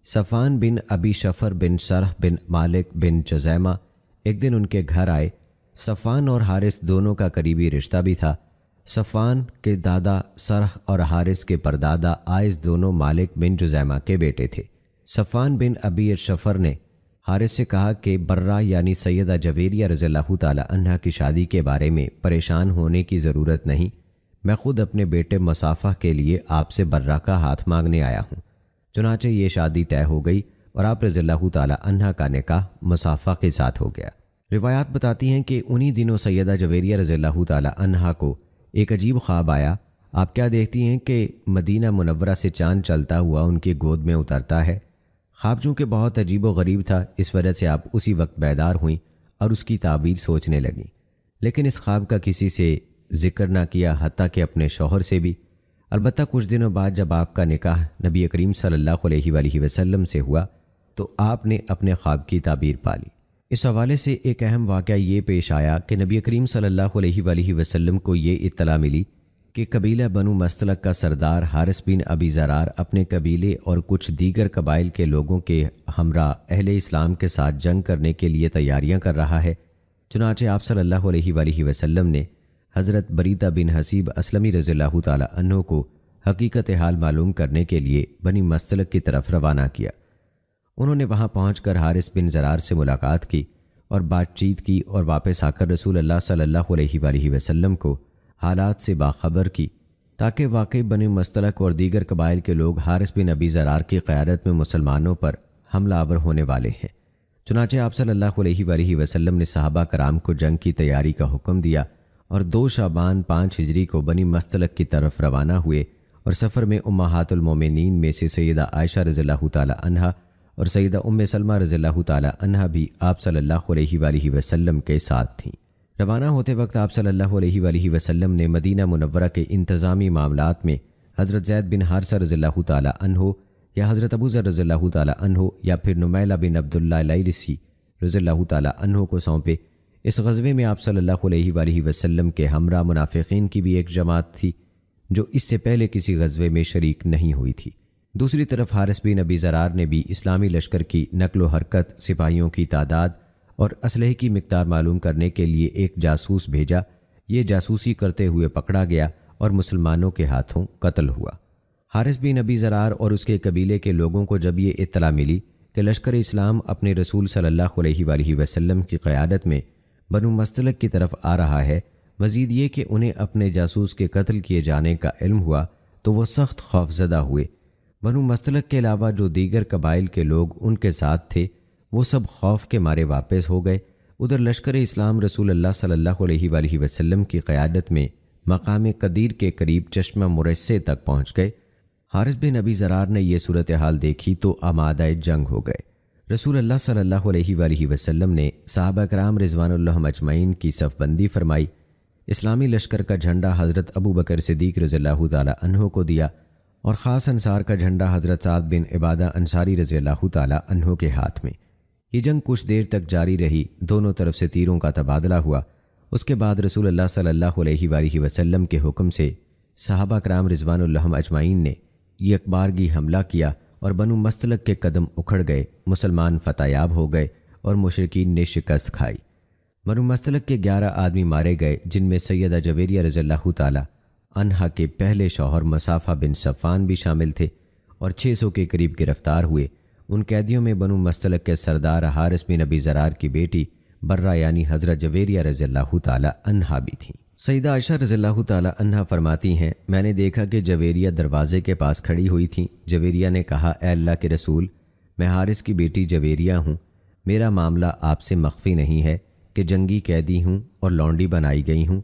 صفوان بن ابی شفر بن سرح بن مالک بن جزیمہ ایک دن ان کے گھر آئے۔ صفوان اور حارث دونوں کا قریبی رشتہ بھی تھا۔ صفوان کے دادا سرح اور حارث کے پردادا آئس دونوں مالک بن جزیمہ کے بیٹے تھے۔ صفوان بن ابی شفر نے حارث سے کہا کہ برہ یعنی سیدہ جویریہ رضی اللہ تعالیٰ عنہا کی شادی کے بارے میں پریشان ہونے کی ضرورت نہیں، میں خود اپنے بیٹے مصافہ کے لیے آپ سے برہ کا ہاتھ مانگنے آیا ہوں۔ چنانچہ یہ شادی طے ہو گئی اور آپ رضی اللہ تعالیٰ عنہا کا نکاح مصافہ کے ساتھ ہو گیا۔ روایات بتاتی ہیں کہ انہی دنوں سیدہ جویریہ رضی اللہ تعالیٰ عنہا کو ایک عجیب خواب آیا۔ آپ کیا دیکھتی ہیں کہ مدینہ منورہ سے چاند چلتا ہوا ان کی گود میں اترتا ہے۔ خواب چونکہ بہت عجیب و غریب تھا، اس وجہ سے آپ اسی وقت بیدار ہوئیں اور اس کی تعبیر سوچنے لگیں، لیکن اس خواب کا کسی سے ذکر نہ کیا، حتیٰ کہ اپنے شوہر سے بھی۔ البتہ کچھ دنوں بعد جب آپ کا نکاح نبی کریم صلی اللہ علیہ وآلہ وسلم سے ہوا تو آپ نے اپنے خواب کی تعبیر پالی۔ اس حوالے سے ایک اہم واقعہ یہ پیش آیا کہ نبی کریم صلی اللہ علیہ وآلہ وسلم کو یہ اطلاع ملی کہ قبیلہ بنو مستلق کا سردار حارث بن ابی زرار اپنے قبیلے اور کچھ دیگر قبائل کے لوگوں کے ہمراہ اہل اسلام کے ساتھ جنگ کرنے کے لیے تیاریاں کر رہا ہے۔ چنانچہ آپ صلی اللہ علیہ وآلہ وسلم نے حضرت بریدہ بن حسیب اسلمی رضی اللہ تعالیٰ عنہ کو حقیقت حال معلوم کرنے کے لیے بنی مستلق کی طرف روانہ کیا۔ انہوں نے وہاں پہنچ کر حارث بن زرار سے ملاقات کی اور بات چیت کی اور واپس آ کر رسول اللہ صلی اللہ علیہ وآلہ وسلم کو حالات سے باخبر کی، تاکہ واقعی بنی مستلق اور دیگر قبائل کے لوگ حارث بن ابی زرار کی قیادت میں مسلمانوں پر حملہ آور ہونے والے ہیں۔ چنانچہ آپ صلی اللہ علیہ وآلہ وسلم نے صحابہ کرام کو جنگ کی تیاری کا حکم دیا اور 2 شعبان 5 ہجری کو بنی مستلق کی طرف روانہ ہوئے، اور سفر میں امہات المومنین میں سے سیدہ عائشہ رضی اللہ تعالیٰ عنہا اور سیدہ سلمہ رضی اللہ تعالیٰ عنہا بھی آپ صلی اللہ علیہ وآلہ وسلم کے ساتھ تھیں۔ روانہ ہوتے وقت آپ صلی اللہ علیہ وآلہ وسلم نے مدینہ منورہ کے انتظامی معاملات میں حضرت زید بن حارثہ رضی اللہ تعالیٰ عنہ یا حضرت ابو ذر رضی اللہ تعالیٰ عنہ یا پھر نمیلہ بن عبداللہ اللیثی رضی اللہ تعالیٰ عنہ کو سونپے۔ اس غزوے میں آپ صلی اللہ علیہ وآلہ وسلم کے ہمراہ منافقین کی بھی ایک جماعت تھی جو اس سے پہلے کسی غزوے میں شریک نہیں ہوئی تھی۔ دوسری طرف حارث بن ابی زرار نے بھی اسلامی لشکر کی نقل و حرکت، سپاہیوں کی تعداد اور اسلحے کی مقدار معلوم کرنے کے لیے ایک جاسوس بھیجا۔ یہ جاسوسی کرتے ہوئے پکڑا گیا اور مسلمانوں کے ہاتھوں قتل ہوا۔ حارث بن ابی ضرار اور اس کے قبیلے کے لوگوں کو جب یہ اطلاع ملی کہ لشکر اسلام اپنے رسول صلی اللہ علیہ وآلہ وسلم کی قیادت میں بنو مستلق کی طرف آ رہا ہے، مزید یہ کہ انہیں اپنے جاسوس کے قتل کیے جانے کا علم ہوا، تو وہ سخت خوفزدہ ہوئے۔ بنو مستلق کے علاوہ جو دیگر قبائل کے لوگ ان کے ساتھ تھے وہ سب خوف کے مارے واپس ہو گئے۔ ادھر لشکر اسلام رسول اللہ صلی اللہ علیہ وآلہ وسلم کی قیادت میں مقام قدیر کے قریب چشمہ مرصع تک پہنچ گئے۔ حارث بن ابی ضرار نے یہ صورتحال دیکھی تو آمادہ جنگ ہو گئے۔ رسول اللہ صلی اللہ علیہ وآلہ وسلم نے صحابہ کرام رضوان اللہ اجمعین کی صف بندی فرمائی، اسلامی لشکر کا جھنڈا حضرت ابو بکر صدیق رضی اللہ تعالی عنہ کو دیا اور خاص انصار کا جھنڈا حضرت سعد بن عبادہ انصاری رضی اللہ تعالی عنہ کے ہاتھ میں۔ یہ جنگ کچھ دیر تک جاری رہی، دونوں طرف سے تیروں کا تبادلہ ہوا۔ اس کے بعد رسول اللہ صلی اللہ علیہ وآلہ وسلم کے حکم سے صحابہ کرام رضوان اللہ اجمعین نے یکبارگی حملہ کیا اور بنو مستلق کے قدم اکھڑ گئے، مسلمان فتح یاب ہو گئے اور مشرکین نے شکست کھائی۔ بنو مستلق کے 11 آدمی مارے گئے، جن میں سیدہ جویریہ رضی اللہ تعالی عنہا کے پہلے شوہر مصافہ بن صفان بھی شامل تھے اور 600 کے قریب گرفتار ہوئے۔ ان قیدیوں میں بنو مستلق کے سردار حارث بن ابی ضرار کی بیٹی برہ یعنی حضرت جویریہ رضی اللہ تعالی عنہا بھی تھیں۔ سیدہ عائشہ رضی اللہ تعالی عنہا فرماتی ہیں، میں نے دیکھا کہ جویریہ دروازے کے پاس کھڑی ہوئی تھیں۔ جویریہ نے کہا، اے اللہ کے رسول، میں حارث کی بیٹی جویریہ ہوں، میرا معاملہ آپ سے مخفی نہیں ہے کہ جنگی قیدی ہوں اور لونڈی بنائی گئی ہوں۔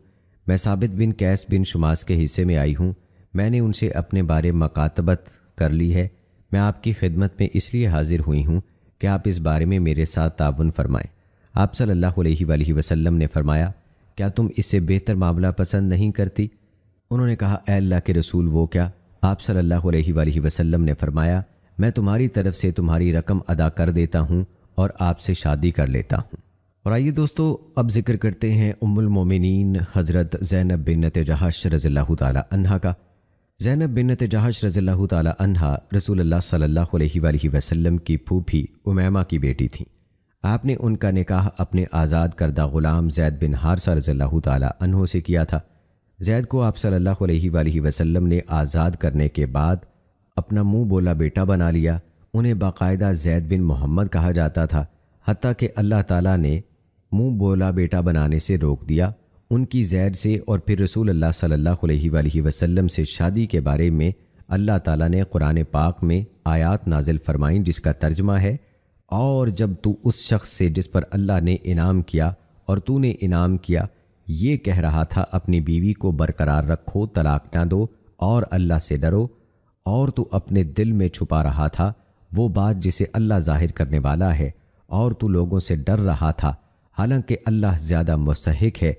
میں ثابت بن قیس بن شماس کے حصے میں آئی ہوں، میں نے ان سے اپنے بارے مکاتبت کر لی ہے۔ میں آپ کی خدمت میں اس لیے حاضر ہوئی ہوں کہ آپ اس بارے میں میرے ساتھ تعاون فرمائیں۔ آپ صلی اللہ علیہ وآلہ وسلم نے فرمایا، کیا تم اس سے بہتر معاملہ پسند نہیں کرتی؟ انہوں نے کہا، اے اللہ کے رسول وہ کیا؟ آپ صلی اللہ علیہ وآلہ وسلم نے فرمایا، میں تمہاری طرف سے تمہاری رقم ادا کر دیتا ہوں اور آپ سے شادی کر لیتا ہوں۔ اور آئیے دوستو، اب ذکر کرتے ہیں ام المومنین حضرت زینب بنت جہش رضی اللہ تعالی عنہا کا۔ زینب بنت جہش رضی اللہ تعالی عنہا رسول اللہ صلی اللہ علیہ وآلہ وسلم کی پھوپھی امیمہ کی بیٹی تھیں۔ آپ نے ان کا نکاح اپنے آزاد کردہ غلام زید بن حارثہ رضی اللہ تعالی عنہ سے کیا تھا۔ زید کو آپ صلی اللہ علیہ وآلہ وسلم نے آزاد کرنے کے بعد اپنا منہ بولا بیٹا بنا لیا۔ انہیں باقاعدہ زید بن محمد کہا جاتا تھا، حتیٰ کہ اللہ تعالیٰ نے منہ بولا بیٹا بنانے سے روک دیا۔ ان کی زید سے اور پھر رسول اللہ صلی اللہ علیہ وآلہ وسلم سے شادی کے بارے میں اللہ تعالیٰ نے قرآن پاک میں آیات نازل فرمائیں، جس کا ترجمہ ہے، اور جب تو اس شخص سے جس پر اللہ نے انعام کیا اور تو نے انعام کیا یہ کہہ رہا تھا اپنی بیوی کو برقرار رکھو، طلاق نہ دو اور اللہ سے ڈرو، اور تو اپنے دل میں چھپا رہا تھا وہ بات جسے اللہ ظاہر کرنے والا ہے، اور تو لوگوں سے ڈر رہا تھا، حالانکہ اللہ زیادہ مستحق ہے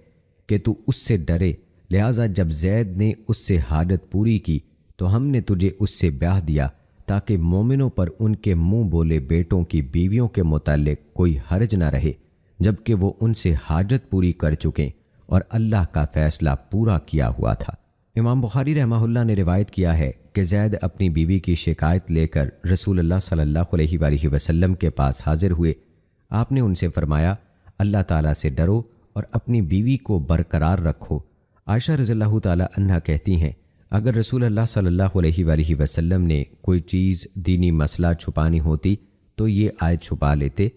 کہ تو اس سے ڈرے، لہٰذا جب زید نے اس سے حاجت پوری کی تو ہم نے تجھے اس سے بیاہ دیا تاکہ مومنوں پر ان کے منہ بولے بیٹوں کی بیویوں کے متعلق کوئی حرج نہ رہے، جبکہ وہ ان سے حاجت پوری کر چکیں اور اللہ کا فیصلہ پورا کیا ہوا تھا۔ امام بخاری رحمہ اللہ نے روایت کیا ہے کہ زید اپنی بیوی کی شکایت لے کر رسول اللہ صلی اللہ علیہ وآلہ وسلم کے پاس حاضر ہوئے۔ آپ نے ان سے فرمایا، اللہ تعالیٰ سے ڈرو اور اپنی بیوی کو برقرار رکھو۔ عائشہ رضی اللہ تعالی عنہا کہتی ہیں، اگر رسول اللہ صلی اللہ علیہ وآلہ وسلم نے کوئی چیز دینی مسئلہ چھپانی ہوتی تو یہ آیت چھپا لیتے۔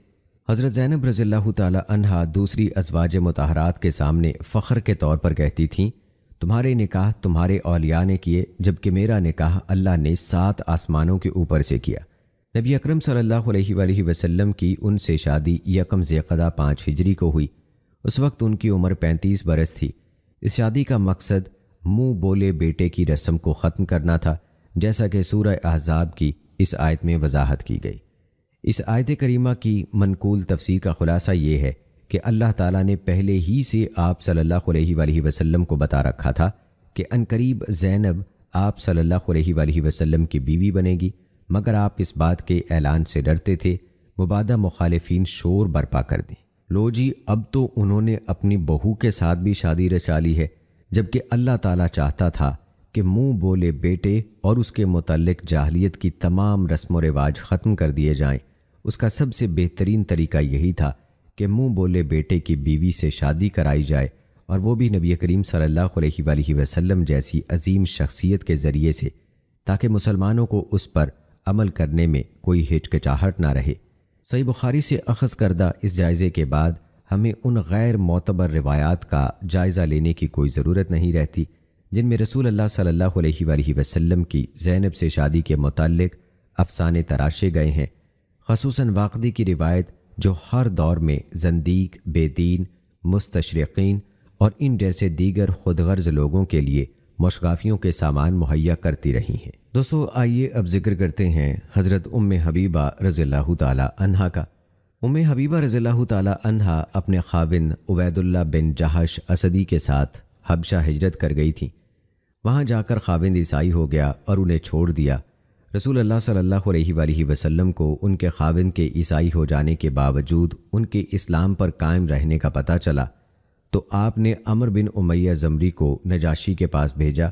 حضرت زینب رضی اللہ تعالی عنہا دوسری ازواج مطہرات کے سامنے فخر کے طور پر کہتی تھیں، تمہارے نکاح تمہارے اولیاء نے کیے، جبکہ میرا نکاح اللہ نے 7 آسمانوں کے اوپر سے کیا۔ نبی اکرم صلی اللہ علیہ وآلہ وسلم کی ان سے شادی 1 ذیقعدہ 5 ہجری کو ہوئی۔ اس وقت ان کی عمر 35 برس تھی۔ اس شادی کا مقصد منہ بولے بیٹے کی رسم کو ختم کرنا تھا، جیسا کہ سورہ احزاب کی اس آیت میں وضاحت کی گئی۔ اس آیت کریمہ کی منقول تفسیر کا خلاصہ یہ ہے کہ اللہ تعالیٰ نے پہلے ہی سے آپ صلی اللہ علیہ وآلہ وسلم کو بتا رکھا تھا کہ عنقریب زینب آپ صلی اللہ علیہ وآلہ وسلم کی بیوی بنے گی، مگر آپ اس بات کے اعلان سے ڈرتے تھے، مبادہ مخالفین شور برپا کر دیں، لو جی اب تو انہوں نے اپنی بہو کے ساتھ بھی شادی رچا لی ہے، جبکہ اللہ تعالیٰ چاہتا تھا کہ منہ بولے بیٹے اور اس کے متعلق جاہلیت کی تمام رسم و رواج ختم کر دیے جائیں۔ اس کا سب سے بہترین طریقہ یہی تھا کہ منہ بولے بیٹے کی بیوی سے شادی کرائی جائے، اور وہ بھی نبی کریم صلی اللہ علیہ وآلہ وسلم جیسی عظیم شخصیت کے ذریعے سے، تاکہ مسلمانوں کو اس پر عمل کرنے میں کوئی ہچکچاہٹ نہ رہے۔ صحیح بخاری سے اخذ کردہ اس جائزے کے بعد ہمیں ان غیر معتبر روایات کا جائزہ لینے کی کوئی ضرورت نہیں رہتی جن میں رسول اللہ صلی اللہ علیہ وآلہ وسلم کی زینب سے شادی کے متعلق افسانے تراشے گئے ہیں، خصوصاً واقعی کی روایت جو ہر دور میں زندیق، بے دین، مستشرقین اور ان جیسے دیگر خود غرض لوگوں کے لیے مشغافیوں کے سامان مہیا کرتی رہی ہیں۔ دوستو آئیے اب ذکر کرتے ہیں حضرت ام حبیبہ رضی اللہ تعالی عنہا کا۔ ام حبیبہ رضی اللہ تعالی عنہا اپنے خاوند عبید اللہ بن جہش اسدی کے ساتھ حبشہ ہجرت کر گئی تھیں۔ وہاں جا کر خاوند عیسائی ہو گیا اور انہیں چھوڑ دیا۔ رسول اللہ صلی اللہ علیہ وآلہ وسلم کو ان کے خاوند کے عیسائی ہو جانے کے باوجود ان کے اسلام پر قائم رہنے کا پتہ چلا تو آپ نے عمر بن امیہ زمری کو نجاشی کے پاس بھیجا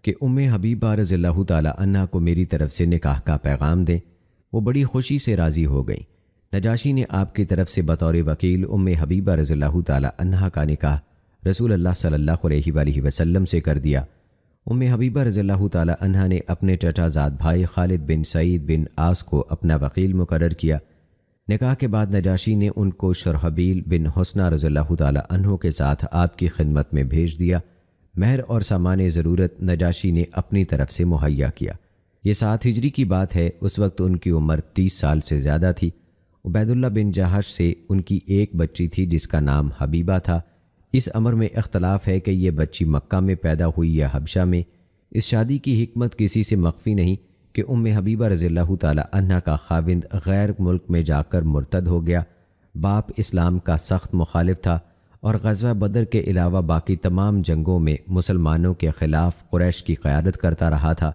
کہ ام حبیبہ رضی اللہ تعالی عنہا کو میری طرف سے نکاح کا پیغام دیں۔ وہ بڑی خوشی سے راضی ہو گئیں۔ نجاشی نے آپ کی طرف سے بطور وکیل ام حبیبہ رضی اللہ تعالی عنہا کا نکاح رسول اللہ صلی اللہ علیہ وآلہ وسلم سے کر دیا۔ ام حبیبہ رضی اللہ تعالی عنہا نے اپنے چچا زاد بھائی خالد بن سعید بن عاص کو اپنا وکیل مقرر کیا۔ نکاح کے بعد نجاشی نے ان کو شرحبیل بن حسنہ رضی اللہ تعالی عنہ کے ساتھ آپ کی خدمت میں بھیج دیا۔ مہر اور سامان ضرورت نجاشی نے اپنی طرف سے مہیا کیا۔ یہ 7 ہجری کی بات ہے، اس وقت ان کی عمر 30 سال سے زیادہ تھی۔ عبید اللہ بن جہش سے ان کی ایک بچی تھی جس کا نام حبیبہ تھا۔ اس امر میں اختلاف ہے کہ یہ بچی مکہ میں پیدا ہوئی یا حبشہ میں۔ اس شادی کی حکمت کسی سے مخفی نہیں کہ ام حبیبہ رضی اللہ تعالی عنہا کا خاوند غیر ملک میں جا کر مرتد ہو گیا۔ باپ اسلام کا سخت مخالف تھا اور غزوہ بدر کے علاوہ باقی تمام جنگوں میں مسلمانوں کے خلاف قریش کی قیادت کرتا رہا تھا۔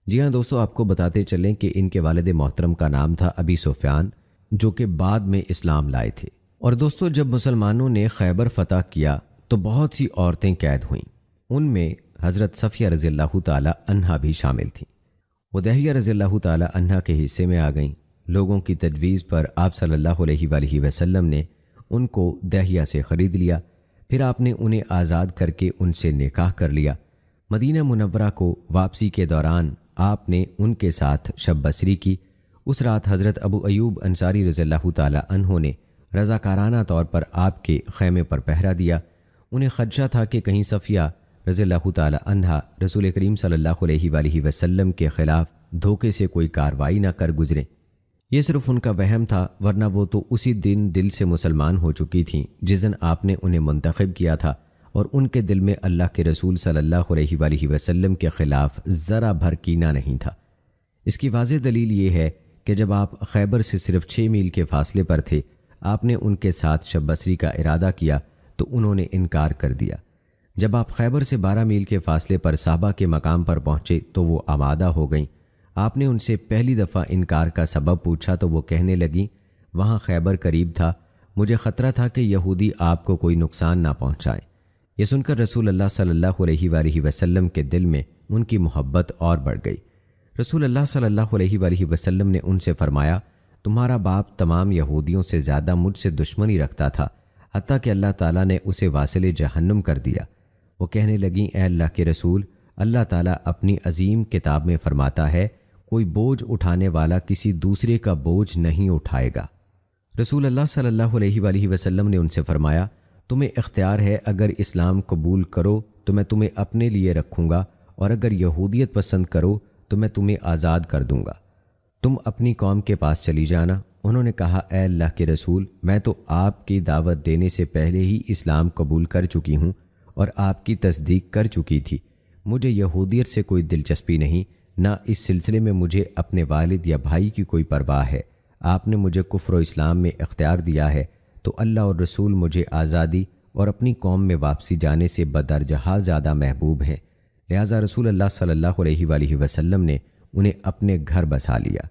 جی ہاں دوستو، آپ کو بتاتے چلیں کہ ان کے والد محترم کا نام تھا ابی سفیان، جو کہ بعد میں اسلام لائے تھے۔ اور دوستو جب مسلمانوں نے خیبر فتح کیا تو بہت سی عورتیں قید ہوئیں، ان میں حضرت صفیہ رضی اللہ تعالی عنہا بھی شامل تھیں۔ وہ دہیہ رضی اللہ تعالی عنہا کے حصے میں آ گئیں۔ لوگوں کی تجویز پر آپ صلی اللہ علیہ وآلہ وسلم نے ان کو دہیہ سے خرید لیا، پھر آپ نے انہیں آزاد کر کے ان سے نکاح کر لیا۔ مدینہ منورہ کو واپسی کے دوران آپ نے ان کے ساتھ شب بسری کی۔ اس رات حضرت ابو ایوب انصاری رضی اللہ تعالی عنہ نے رضاکارانہ طور پر آپ کے خیمے پر پہرا دیا۔ انہیں خدشہ تھا کہ کہیں صفیہ رضی اللہ تعالی عنہا رسول کریم صلی اللہ علیہ وآلہ وسلم کے خلاف دھوکے سے کوئی کارروائی نہ کر گزریں۔ یہ صرف ان کا وہم تھا، ورنہ وہ تو اسی دن دل سے مسلمان ہو چکی تھیں جس دن آپ نے انہیں منتخب کیا تھا، اور ان کے دل میں اللہ کے رسول صلی اللہ علیہ وآلہ وسلم کے خلاف ذرا بھر کینہ نہیں تھا۔ اس کی واضح دلیل یہ ہے کہ جب آپ خیبر سے صرف 6 میل کے فاصلے پر تھے، آپ نے ان کے ساتھ شب بسری کا ارادہ کیا تو انہوں نے انکار کر دیا۔ جب آپ خیبر سے 12 میل کے فاصلے پر صحابہ کے مقام پر پہنچے تو وہ آمادہ ہو گئیں۔ آپ نے ان سے پہلی دفعہ انکار کا سبب پوچھا تو وہ کہنے لگیں، وہاں خیبر قریب تھا، مجھے خطرہ تھا کہ یہودی آپ کو کوئی نقصان نہ پہنچائے۔ یہ سن کر رسول اللہ صلی اللہ علیہ وآلہ وسلم کے دل میں ان کی محبت اور بڑھ گئی۔ رسول اللہ صلی اللہ علیہ وآلہ وسلم نے ان سے فرمایا، تمہارا باپ تمام یہودیوں سے زیادہ مجھ سے دشمنی رکھتا تھا، حتیٰ کہ اللہ تعالیٰ نے اسے واصل جہنم کر دیا۔ وہ کہنے لگیں، اے اللہ کے رسول، اللہ تعالیٰ اپنی عظیم کتاب میں فرماتا ہے، کوئی بوجھ اٹھانے والا کسی دوسرے کا بوجھ نہیں اٹھائے گا۔ رسول اللہ صلی اللہ علیہ وآلہ وسلم نے ان سے فرمایا، تمہیں اختیار ہے، اگر اسلام قبول کرو تو میں تمہیں اپنے لیے رکھوں گا، اور اگر یہودیت پسند کرو تو میں تمہیں آزاد کر دوں گا۔ تم اپنی قوم کے پاس چلی جانا۔ انہوں نے کہا، اے اللہ کے رسول، میں تو آپ کی دعوت دینے سے پہلے ہی اسلام قبول کر چکی ہوں اور آپ کی تصدیق کر چکی تھی۔ مجھے یہودیت سے کوئی دلچسپی نہیں، نہ اس سلسلے میں مجھے اپنے والد یا بھائی کی کوئی پرواہ ہے۔ آپ نے مجھے کفر و اسلام میں اختیار دیا ہے تو اللہ اور رسول مجھے آزادی اور اپنی قوم میں واپسی جانے سے بدرجہ زیادہ محبوب ہیں۔ لہٰذا رسول اللہ صلی اللہ علیہ وآلہ وسلم نے انہیں اپنے گھر بسا لیا۔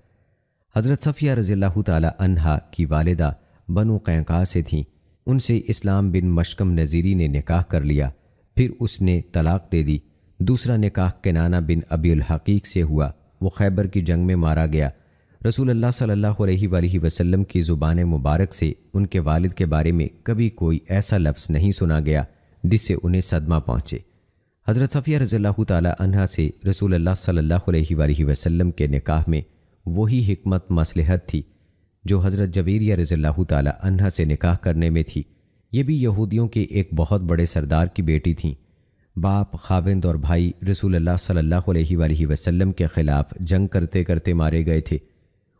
حضرت صفیہ رضی اللہ تعالی عنہا کی والدہ بنو قینقاع سے تھیں۔ ان سے اسلام بن مشکم نذیری نے نکاح کر لیا، پھر اس نے طلاق دے دی۔ دوسرا نکاح کنانہ بن ابی الحقیق سے ہوا، وہ خیبر کی جنگ میں مارا گیا۔ رسول اللہ صلی اللہ علیہ وآلہ وسلم کی زبان مبارک سے ان کے والد کے بارے میں کبھی کوئی ایسا لفظ نہیں سنا گیا جس سے انہیں صدمہ پہنچے۔ حضرت صفیہ رضی اللہ تعالی عنہا سے رسول اللہ صلی اللہ علیہ وآلہ وسلم کے نکاح میں وہی حکمت مصلحت تھی جو حضرت جویریہ رضی اللہ تعالی عنہا سے نکاح کرنے میں تھی۔ یہ بھی یہودیوں کے ایک بہت بڑے سردار کی بیٹی تھیں۔ باپ، خاوند اور بھائی رسول اللہ صلی اللہ علیہ وآلہ وسلم کے خلاف جنگ کرتے کرتے مارے گئے تھے۔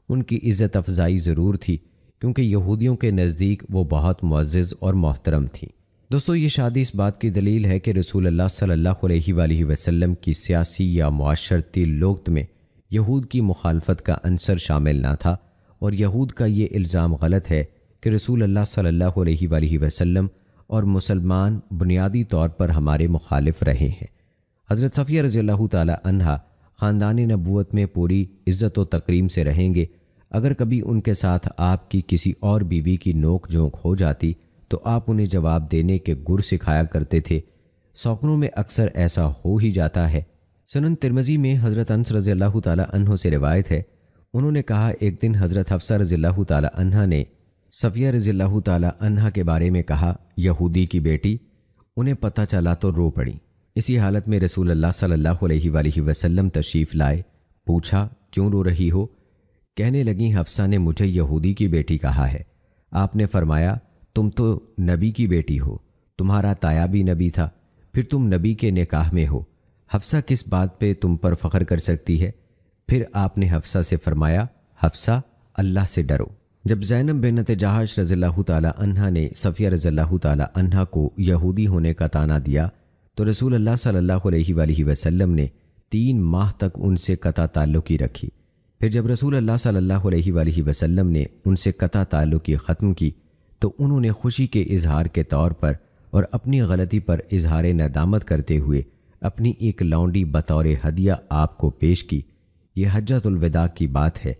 ان کی عزت افزائی ضرور تھی کیونکہ یہودیوں کے نزدیک وہ بہت معزز اور محترم تھیں۔ دوستو، یہ شادی اس بات کی دلیل ہے کہ رسول اللہ صلی اللہ علیہ وآلہ وسلم کی سیاسی یا معاشرتی لغت میں یہود کی مخالفت کا عنصر شامل نہ تھا، اور یہود کا یہ الزام غلط ہے کہ رسول اللہ صلی اللہ علیہ وآلہ وسلم اور مسلمان بنیادی طور پر ہمارے مخالف رہے ہیں۔ حضرت صفیہ رضی اللہ تعالی عنہا خاندان نبوت میں پوری عزت و تکریم سے رہیں گے۔ اگر کبھی ان کے ساتھ آپ کی کسی اور بیوی کی نوک جھونک ہو جاتی تو آپ انہیں جواب دینے کے گر سکھایا کرتے تھے۔ سوکنوں میں اکثر ایسا ہو ہی جاتا ہے۔ سنن ترمذی میں حضرت انس رضی اللہ تعالی عنہ سے روایت ہے، انہوں نے کہا ایک دن حضرت حفصہ رضی اللہ تعالی عنہا نے صفیہ رضی اللہ تعالی عنہا کے بارے میں کہا، یہودی کی بیٹی۔ انہیں پتہ چلا تو رو پڑی۔ اسی حالت میں رسول اللہ صلی اللہ علیہ وآلہ وسلم تشریف لائے۔ پوچھا کیوں رو رہی ہو؟ کہنے لگیں حفصہ نے مجھے یہودی کی بیٹی کہا ہے۔ آپ نے فرمایا تم تو نبی کی بیٹی ہو، تمہارا تایا بھی نبی تھا، پھر تم نبی کے نکاح میں ہو، حفصہ کس بات پہ تم پر فخر کر سکتی ہے؟ پھر آپ نے حفصہ سے فرمایا حفصہ اللہ سے ڈرو۔ جب زینب بنت جہش رضی اللہ تعالی عنہا نے صفیہ رضی اللہ تعالی عنہا کو یہودی ہونے کا طعنہ دیا تو رسول اللہ صلی اللہ علیہ وآلہ وسلم نے 3 ماہ تک ان سے قطع تعلقی رکھی۔ پھر جب رسول اللہ صلی اللہ علیہ وآلہ وسلم نے ان سے قطع تعلقی ختم کی تو انہوں نے خوشی کے اظہار کے طور پر اور اپنی غلطی پر اظہار ندامت کرتے ہوئے اپنی ایک لونڈی بطور ہدیہ آپ کو پیش کی۔ یہ حجۃ الوداع کی بات ہے،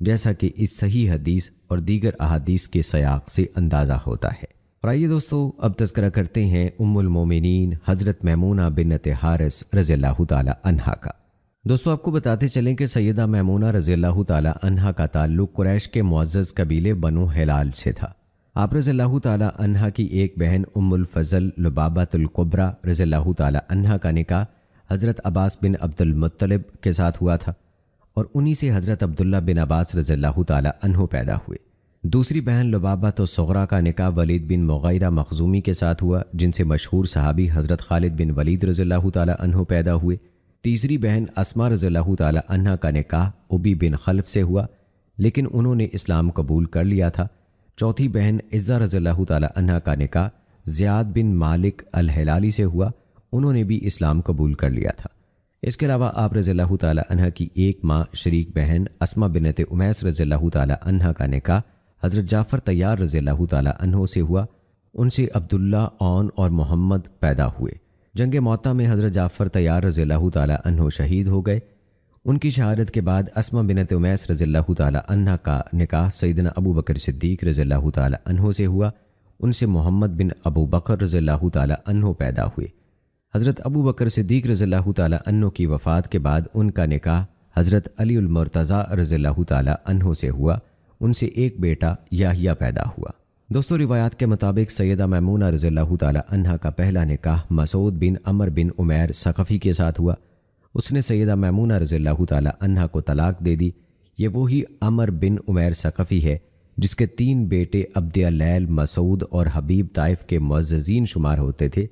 جیسا کہ اس صحیح حدیث اور دیگر احادیث کے سیاق سے اندازہ ہوتا ہے۔ اور آئیے دوستو اب تذکرہ کرتے ہیں ام المومنین حضرت میمونہ بنت حارث رضی اللہ تعالی عنہا کا۔ دوستو آپ کو بتاتے چلیں کہ سیدہ میمونہ رضی اللہ تعالی عنہا کا تعلق قریش کے معزز قبیلے بنو ہلال سے تھا۔ آپ رضی اللہ تعالی عنہا کی ایک بہن ام الفضل لبابۃ الکبریٰ رضی اللہ تعالی عنہا کا نکاح حضرت عباس بن عبد المطلب کے ساتھ ہوا تھا، اور انہی سے حضرت عبداللہ بن عباس رضی اللہ تعالی عنہ پیدا ہوئے۔ دوسری بہن لبابۃ الصغریٰ کا نکاح ولید بن مغیرہ مخزومی کے ساتھ ہوا، جن سے مشہور صحابی حضرت خالد بن ولید رضی اللہ تعالی عنہ پیدا ہوئے۔ تیسری بہن اسماء رضی اللہ تعالی عنہا کا نکاح ابی بن خلف سے ہوا، لیکن انہوں نے اسلام قبول کر لیا تھا۔ چوتھی بہن عزہ رضی اللہ تعالی عنہا کا نکاح زیاد بن مالک الہلالی سے ہوا، انہوں نے بھی اسلام قبول کر لیا تھا۔ اس کے علاوہ آپ رضی اللہ تعالی عنہا کی ایک ماں شریک بہن اسماء بنت امیس رضی اللہ تعالی عنہا کا نکاح حضرت جعفر طیار رضی اللہ تعالی عنہ سے ہوا، ان سے عبداللہ، اون اور محمد پیدا ہوئے۔ جنگ معطا میں حضرت جعفر طیار رضی اللہ تعالی عنہ شہید ہو گئے۔ ان کی شہادت کے بعد اسماء بنت امیس رضی اللہ تعالی عنہا کا نکاح سیدنا ابو بکر صدیق رضی اللہ تعالی عنہ سے ہوا، ان سے محمد بن ابو بکر رضی اللہ تعالی عنہ پیدا ہوئے۔ حضرت ابو بکر صدیق رضی اللہ تعالی عنہ کی وفات کے بعد ان کا نکاح حضرت علی المرتضیٰ رضی اللہ تعالی عنہ سے ہوا، ان سے ایک بیٹا یحییٰ پیدا ہوا۔ دوستو روایات کے مطابق سیدہ میمونہ رضی اللہ تعالی عنہا کا پہلا نکاح مسعود بن عمر بن عمیر ثقفی کے ساتھ ہوا۔ اس نے سیدہ میمونہ رضی اللہ تعالی عنہا کو طلاق دے دی۔ یہ وہی عمر بن عمیر ثقفی ہے جس کے 3 بیٹے عبد اللیل، مسعود اور حبیب طائف کے معززین شمار ہوتے تھے۔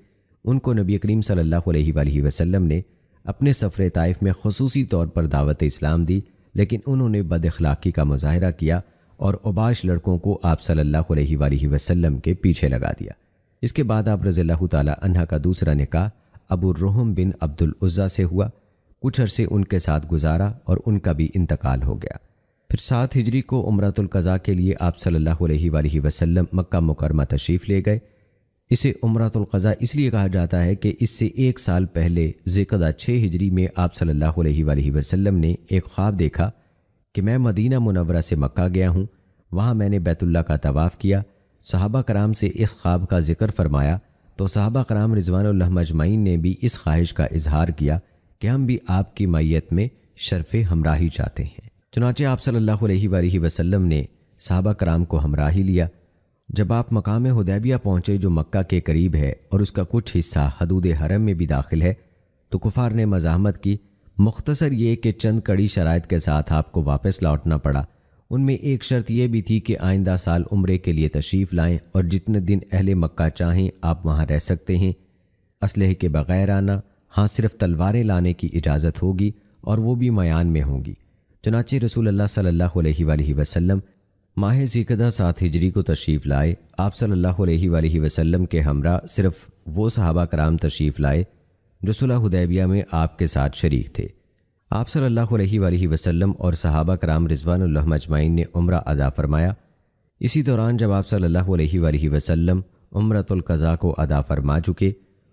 ان کو نبی کریم صلی اللہ علیہ وآلہ وسلم نے اپنے سفر طائف میں خصوصی طور پر دعوت اسلام دی، لیکن انہوں نے بد اخلاقی کا مظاہرہ کیا اور اوباش لڑکوں کو آپ صلی اللہ علیہ وآلہ وسلم کے پیچھے لگا دیا۔ اس کے بعد آپ رضی اللہ تعالی عنہا کا دوسرا نکاح ابو الرحم بن عبد العزیٰ سے ہوا۔ کچھ عرصے ان کے ساتھ گزارا اور ان کا بھی انتقال ہو گیا۔ پھر 7 ہجری کو عمرۃ القضاء کے لیے آپ صلی اللہ علیہ وآلہ وسلم مکہ مکرمہ تشریف لے گئے۔ اسے عمرۃ القضاء اس لیے کہا جاتا ہے کہ اس سے 1 سال پہلے ذوالقعدہ 6 ہجری میں آپ صلی اللہ علیہ وآلہ وسلم نے ایک خواب دیکھا کہ میں مدینہ منورہ سے مکہ گیا ہوں، وہاں میں نے بیت اللہ کا طواف کیا۔ صحابہ کرام سے اس خواب کا ذکر فرمایا تو صحابہ کرام رضوان اللہ مجمعین نے بھی اس خواہش کا اظہار کیا کہ ہم بھی آپ کی معیت میں شرف ہمراہی چاہتے ہیں۔ چنانچہ آپ صلی اللہ علیہ وآلہ وسلم نے صحابہ کرام کو ہمراہی لیا۔ جب آپ مقام حدیبیہ پہنچے جو مکہ کے قریب ہے اور اس کا کچھ حصہ حدود حرم میں بھی داخل ہے، تو کفار نے مزاحمت کی، مختصر یہ کہ چند کڑی شرائط کے ساتھ آپ کو واپس لوٹنا پڑا۔ ان میں ایک شرط یہ بھی تھی کہ آئندہ سال عمرے کے لیے تشریف لائیں اور جتنے دن اہل مکہ چاہیں آپ وہاں رہ سکتے ہیں، اسلحے کے بغیر آنا، ہاں صرف تلواریں لانے کی اجازت ہوگی اور وہ بھی میان میں ہوں گی۔ چنانچہ رسول اللہ صلی اللہ علیہ وآلہ وسلم ماہ ذیقعدہ 7 ہجری کو تشریف لائے۔ آپ صلی اللہ علیہ وآلہ وسلم کے ہمراہ صرف وہ صحابہ کرام تشریف لائے جو صلح حدیبیہ میں آپ کے ساتھ شریک تھے۔ آپ صلی اللہ علیہ وآلہ وسلم اور صحابہ کرام رضوان اللہ مجمعین نے عمرہ ادا فرمایا۔ اسی دوران جب آپ صلی اللہ علیہ وآلہ وسلم عمرۃ القضاء کو ادا فرما چکے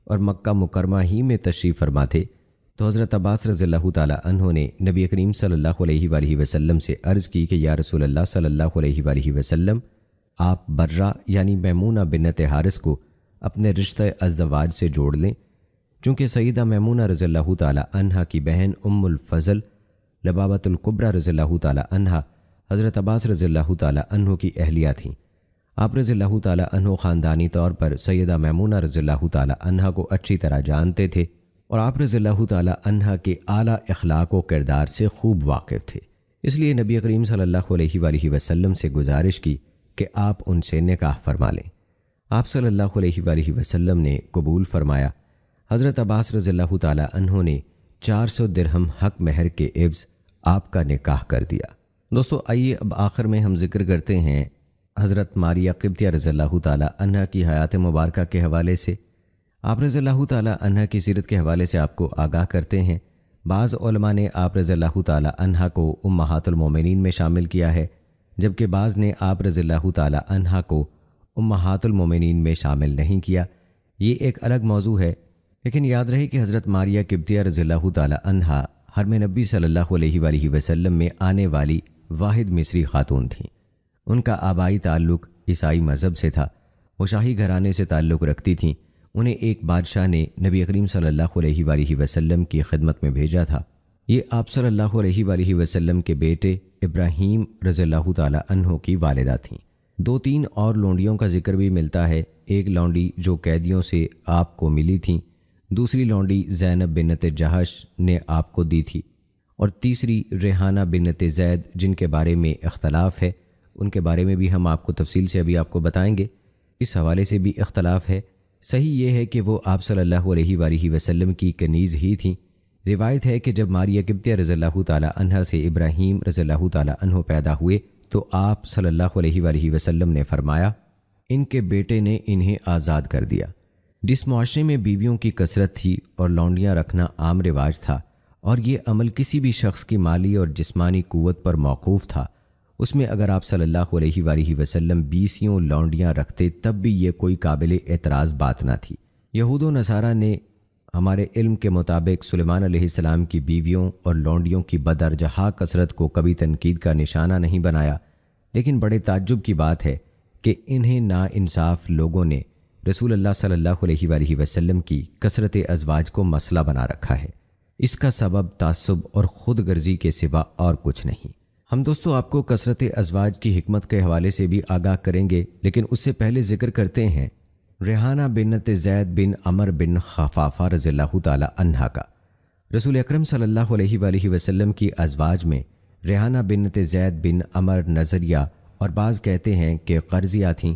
اور مکہ مکرمہ ہی میں تشریف فرما تھے تو حضرت عباس رضی اللہ تعالیٰ عنہ نے نبی کریم صلی اللہ علیہ وآلہ وسلم سے عرض کی کہ یا رسول اللہ صلی اللہ علیہ وآلہ وسلم، آپ برہ یعنی میمونہ بنت حارث کو اپنے رشتہ ازدواج سے جوڑ لیں، چونکہ سیدہ میمونہ رضی اللہ تعالیٰ عنہا کی بہن ام الفضل لبابۃ الکبریٰ رضی اللہ تعالیٰ عنہا حضرت عباس رضی اللہ تعالیٰ عنہ کی اہلیہ تھیں۔ آپ رضی اللہ تعالیٰ عنہ خاندانی طور پر سیدہ میمونہ رضی اللہ تعالیٰ عنہا کو اچھی طرح جانتے تھے اور آپ رضی اللہ تعالیٰ عنہا کے اعلیٰ اخلاق و کردار سے خوب واقف تھے، اس لیے نبی کریم صلی اللہ علیہ وآلہ وسلم سے گزارش کی کہ آپ ان سے نکاح فرما لیں۔ آپ صلی اللہ علیہ وآلہ وسلم نے قبول فرمایا۔ حضرت عباس رضی اللہ تعالیٰ عنہ نے 400 درہم حق مہر کے عوض آپ کا نکاح کر دیا۔ دوستو آئیے اب آخر میں ہم ذکر کرتے ہیں حضرت ماریہ قبطیہ رضی اللہ تعالیٰ عنہ کی حیات مبارکہ کے حوالے سے۔ آپ رضی اللہ تعالیٰ عنہ کی سیرت کے حوالے سے آپ کو آگاہ کرتے ہیں۔ بعض علماء نے آپ رضی اللہ تعالیٰ عنہ کو امہات المومنین میں شامل کیا ہے، جبکہ بعض نے آپ رضی اللہ تعالیٰ عنہ کو امہات المومنین میں شامل نہیں کیا۔ یہ ایک الگ موضوع ہے، لیکن یاد رہے کہ حضرت ماریہ قبطیہ رضی اللہ تعالیٰ عنہا حرم نبی صلی اللہ علیہ وآلہ وسلم میں آنے والی واحد مصری خاتون تھیں۔ ان کا آبائی تعلق عیسائی مذہب سے تھا، وہ شاہی گھرانے سے تعلق رکھتی تھیں۔ انہیں ایک بادشاہ نے نبی کریم صلی اللہ علیہ وآلہ وسلم کی خدمت میں بھیجا تھا۔ یہ آپ صلی اللہ علیہ وآلہ وسلم کے بیٹے ابراہیم رضی اللہ تعالیٰ عنہ کی والدہ تھیں۔ 2-3 اور لونڈیوں کا ذکر بھی ملتا ہے۔ ایک لونڈی جو قیدیوں سے آپ کو ملی تھیں، دوسری لونڈی زینب بنت جہش نے آپ کو دی تھی، اور تیسری ریحانہ بنت زید جن کے بارے میں اختلاف ہے، ان کے بارے میں بھی ہم آپ کو تفصیل سے ابھی آپ کو بتائیں گے۔ اس حوالے سے بھی اختلاف ہے۔ صحیح یہ ہے کہ وہ آپ صلی اللہ علیہ وآلہ وسلم کی کنیز ہی تھیں۔ روایت ہے کہ جب ماریہ قبطیہ رضی اللہ تعالیٰ عنہ سے ابراہیم رضی اللہ تعالیٰ عنہ پیدا ہوئے تو آپ صلی اللہ علیہ وآلہ وسلم نے فرمایا، ان کے بیٹے نے انہیں آزاد کر دیا۔ جس معاشرے میں بیویوں کی کثرت تھی اور لونڈیاں رکھنا عام رواج تھا، اور یہ عمل کسی بھی شخص کی مالی اور جسمانی قوت پر موقوف تھا، اس میں اگر آپ صلی اللہ علیہ وآلہ وسلم 20 لونڈیاں رکھتے تب بھی یہ کوئی قابل اعتراض بات نہ تھی۔ یہود و نصارہ نے ہمارے علم کے مطابق سلیمان علیہ السلام کی بیویوں اور لونڈیوں کی بدرجہ کثرت کو کبھی تنقید کا نشانہ نہیں بنایا، لیکن بڑے تعجب کی بات ہے کہ انہیں ناانصاف لوگوں نے رسول اللہ صلی اللہ علیہ وآلہ وسلم کی کثرت ازواج کو مسئلہ بنا رکھا ہے۔ اس کا سبب تعصب اور خود غرضی کے سوا اور کچھ نہیں۔ ہم دوستو آپ کو کثرت ازواج کی حکمت کے حوالے سے بھی آگاہ کریں گے، لیکن اس سے پہلے ذکر کرتے ہیں ریحانہ بنت زید بن عمر بن خفافہ رضی اللہ تعالی عنہا کا۔ رسول اکرم صلی اللہ علیہ وآلہ وسلم کی ازواج میں ریحانہ بنت زید بن عمر نظریہ اور بعض کہتے ہیں کہ قرضیہ تھیں۔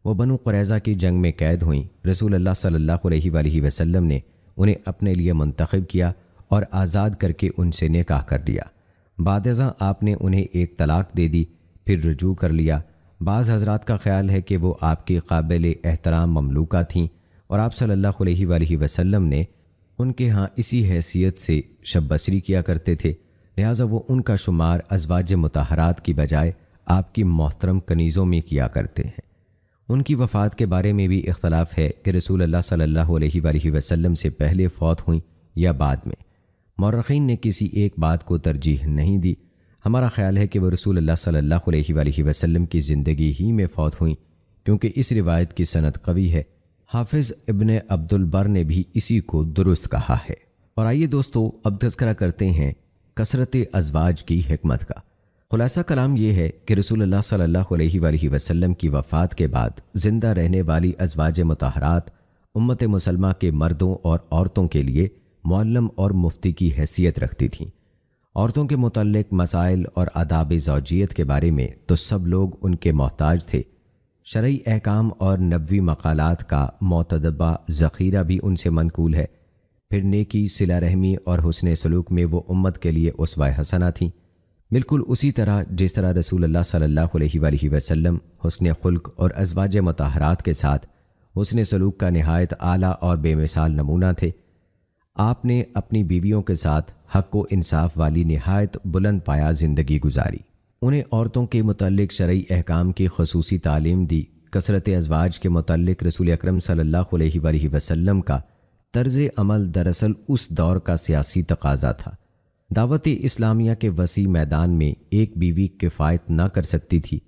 وہ بنو قریظہ کی جنگ میں قید ہوئیں۔ رسول اللہ صلی اللہ علیہ وآلہ وسلم نے انہیں اپنے لیے منتخب کیا اور آزاد کر کے ان سے نکاح کر لیا۔ بعد ازاں آپ نے انہیں ایک طلاق دے دی، پھر رجوع کر لیا۔ بعض حضرات کا خیال ہے کہ وہ آپ کی قابل احترام مملوکہ تھیں اور آپ صلی اللہ علیہ وآلہ وسلم نے ان کے ہاں اسی حیثیت سے شب بسری کیا کرتے تھے، لہٰذا وہ ان کا شمار ازواج مطہرات کی بجائے آپ کی محترم کنیزوں میں کیا کرتے ہیں۔ ان کی وفات کے بارے میں بھی اختلاف ہے کہ رسول اللہ صلی اللہ علیہ وآلہ وسلم سے پہلے فوت ہوئیں یا بعد میں۔ مورخین نے کسی ایک بات کو ترجیح نہیں دی۔ ہمارا خیال ہے کہ وہ رسول اللہ صلی اللہ علیہ وآلہ وسلم کی زندگی ہی میں فوت ہوئیں، کیونکہ اس روایت کی سند قوی ہے۔ حافظ ابن عبد البر نے بھی اسی کو درست کہا ہے۔ اور آئیے دوستو اب تذکرہ کرتے ہیں کثرت ازواج کی حکمت کا۔ خلاصہ کلام یہ ہے کہ رسول اللہ صلی اللہ علیہ وآلہ وسلم کی وفات کے بعد زندہ رہنے والی ازواج مطہرات امت مسلمہ کے مردوں اور عورتوں کے لیے معلم اور مفتی کی حیثیت رکھتی تھیں۔ عورتوں کے متعلق مسائل اور آداب زوجیت کے بارے میں تو سب لوگ ان کے محتاج تھے۔ شرعی احکام اور نبوی مقالات کا معتدبہ ذخیرہ بھی ان سے منقول ہے۔ پھر نیکی، صلہ رحمی اور حسن سلوک میں وہ امت کے لیے اسوہ حسنہ تھیں، بالکل اسی طرح جس طرح رسول اللہ صلی اللہ علیہ وآلہ وسلم حسن خلق اور ازواج مطہرات کے ساتھ حسن سلوک کا نہایت اعلیٰ اور بے مثال نمونہ تھے۔ آپ نے اپنی بیویوں کے ساتھ حق و انصاف والی نہایت بلند پایہ زندگی گزاری۔ انہیں عورتوں کے متعلق شرعی احکام کی خصوصی تعلیم دی۔ کثرت ازواج کے متعلق رسول اکرم صلی اللہ علیہ وآلہ وسلم کا طرز عمل دراصل اس دور کا سیاسی تقاضا تھا۔ دعوت اسلامیہ کے وسیع میدان میں ایک بیوی کفایت نہ کر سکتی تھی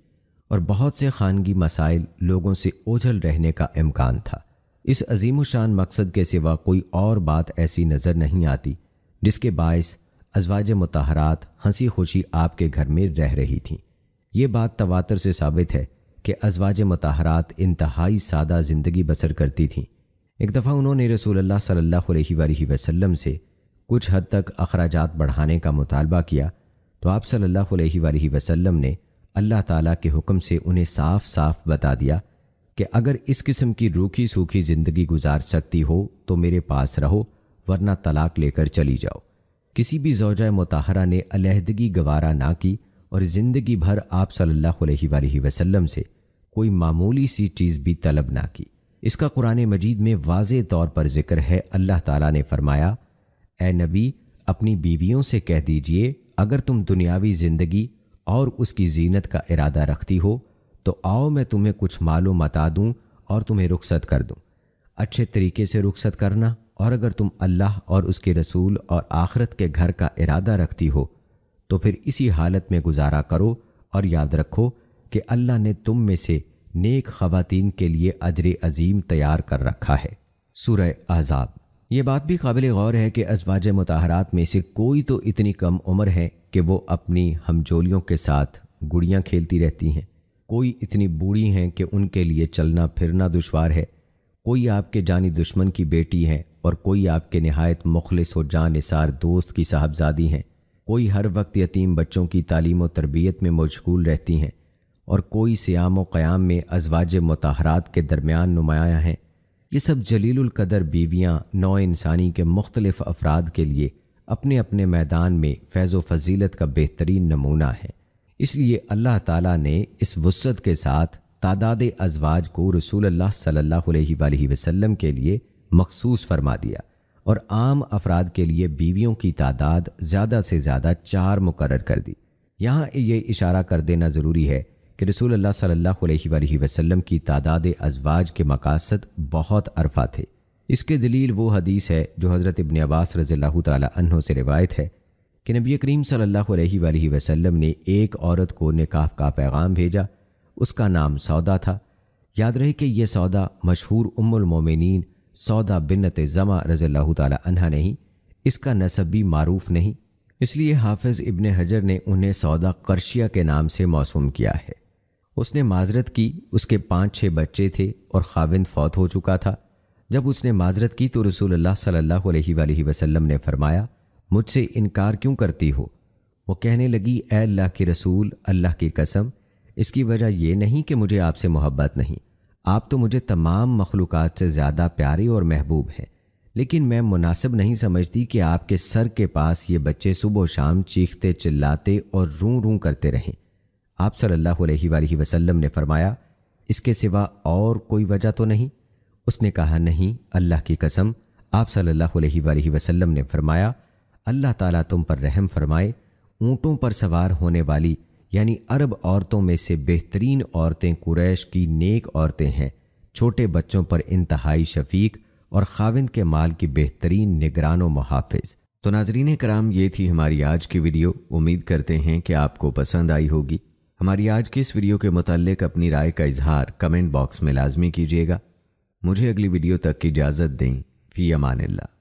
اور بہت سے خانگی مسائل لوگوں سے اوجھل رہنے کا امکان تھا۔ اس عظیم الشان مقصد کے سوا کوئی اور بات ایسی نظر نہیں آتی جس کے باعث ازواج مطہرات ہنسی خوشی آپ کے گھر میں رہ رہی تھیں۔ یہ بات تواتر سے ثابت ہے کہ ازواج مطہرات انتہائی سادہ زندگی بسر کرتی تھیں۔ ایک دفعہ انہوں نے رسول اللہ صلی اللہ علیہ وآلہ وسلم سے کچھ حد تک اخراجات بڑھانے کا مطالبہ کیا تو آپ صلی اللہ علیہ وآلہ وسلم نے اللہ تعالیٰ کے حکم سے انہیں صاف صاف بتا دیا کہ اگر اس قسم کی روکھی سوکھی زندگی گزار سکتی ہو تو میرے پاس رہو، ورنہ طلاق لے کر چلی جاؤ۔ کسی بھی زوجہ مطہرہ نے علیحدگی گوارا نہ کی اور زندگی بھر آپ صلی اللہ علیہ وآلہ وسلم سے کوئی معمولی سی چیز بھی طلب نہ کی۔ اس کا قرآن مجید میں واضح طور پر ذکر ہے۔ اللہ تعالیٰ نے فرمایا، اے نبی اپنی بیویوں سے کہہ دیجئے اگر تم دنیاوی زندگی اور اس کی زینت کا ارادہ رکھتی ہو تو آؤ میں تمہیں کچھ مال و متاع دوں اور تمہیں رخصت کر دوں۔ اچھے طریقے سے رخصت کرنا، اور اگر تم اللہ اور اس کے رسول اور آخرت کے گھر کا ارادہ رکھتی ہو تو پھر اسی حالت میں گزارا کرو، اور یاد رکھو کہ اللہ نے تم میں سے نیک خواتین کے لیے اجر عظیم تیار کر رکھا ہے۔ سورہ احزاب۔ یہ بات بھی قابل غور ہے کہ ازواج مطہرات میں سے کوئی تو اتنی کم عمر ہے کہ وہ اپنی ہمجولیوں کے ساتھ گڑیاں کھیلتی رہتی ہیں، کوئی اتنی بوڑھی ہیں کہ ان کے لیے چلنا پھرنا دشوار ہے، کوئی آپ کے جانی دشمن کی بیٹی ہے اور کوئی آپ کے نہایت مخلص و جاں نثار دوست کی صاحبزادی ہیں، کوئی ہر وقت یتیم بچوں کی تعلیم و تربیت میں مشغول رہتی ہیں، اور کوئی صیام و قیام میں ازواج مطہرات کے درمیان نمایاں ہیں۔ یہ سب جلیل القدر بیویاں نوع انسانی کے مختلف افراد کے لیے اپنے اپنے میدان میں فیض و فضیلت کا بہترین نمونہ ہے۔ اس لیے اللہ تعالیٰ نے اس وسعت کے ساتھ تعداد ازواج کو رسول اللہ صلی اللہ علیہ وآلہ وسلم کے لیے مخصوص فرما دیا، اور عام افراد کے لیے بیویوں کی تعداد زیادہ سے زیادہ 4 مقرر کر دی۔ یہاں یہ اشارہ کر دینا ضروری ہے کہ رسول اللہ صلی اللہ علیہ وآلہ وسلم کی تعداد ازواج کے مقاصد بہت عرفہ تھے۔ اس کے دلیل وہ حدیث ہے جو حضرت ابن عباس رضی اللہ تعالی عنہ سے روایت ہے کہ نبی کریم صلی اللہ علیہ وآلہ وسلم نے ایک عورت کو نکاح کا پیغام بھیجا، اس کا نام سودا تھا۔ یاد رہے کہ یہ سودا مشہور ام المومنین سودا بنت زمع رضی اللہ تعالی عنہا نہیں، اس کا نسب بھی معروف نہیں، اس لیے حافظ ابن حجر نے انہیں سودا قرشیہ کے نام سے موسوم کیا ہے۔ اس نے معذرت کی، اس کے 5-6 بچے تھے اور خاوند فوت ہو چکا تھا۔ جب اس نے معذرت کی تو رسول اللہ صلی اللہ علیہ وآلہ وسلم نے فرمایا، مجھ سے انکار کیوں کرتی ہو؟ وہ کہنے لگی، اے اللہ کے رسول، اللہ کی قسم، اس کی وجہ یہ نہیں کہ مجھے آپ سے محبت نہیں، آپ تو مجھے تمام مخلوقات سے زیادہ پیارے اور محبوب ہیں، لیکن میں مناسب نہیں سمجھتی کہ آپ کے سر کے پاس یہ بچے صبح و شام چیختے چلاتے اور روں روں کرتے رہیں۔ آپ صلی اللہ علیہ وآلہ وسلم نے فرمایا، اس کے سوا اور کوئی وجہ تو نہیں؟ اس نے کہا، نہیں، اللہ کی قسم۔ آپ صلی اللہ علیہ وآلہ وسلم نے فرمایا، اللہ تعالیٰ تم پر رحم فرمائے، اونٹوں پر سوار ہونے والی یعنی عرب عورتوں میں سے بہترین عورتیں قریش کی نیک عورتیں ہیں، چھوٹے بچوں پر انتہائی شفیق اور خاوند کے مال کی بہترین نگران و محافظ۔ تو ناظرین کرام، یہ تھی ہماری آج کی ویڈیو۔ امید کرتے ہیں کہ آپ کو پسند آئی ہوگی۔ ہماری آج کی اس ویڈیو کے متعلق اپنی رائے کا اظہار کمنٹ باکس میں لازمی کیجیے گا۔ مجھے اگلی ویڈیو تک کی اجازت دیں۔ فی امان اللہ۔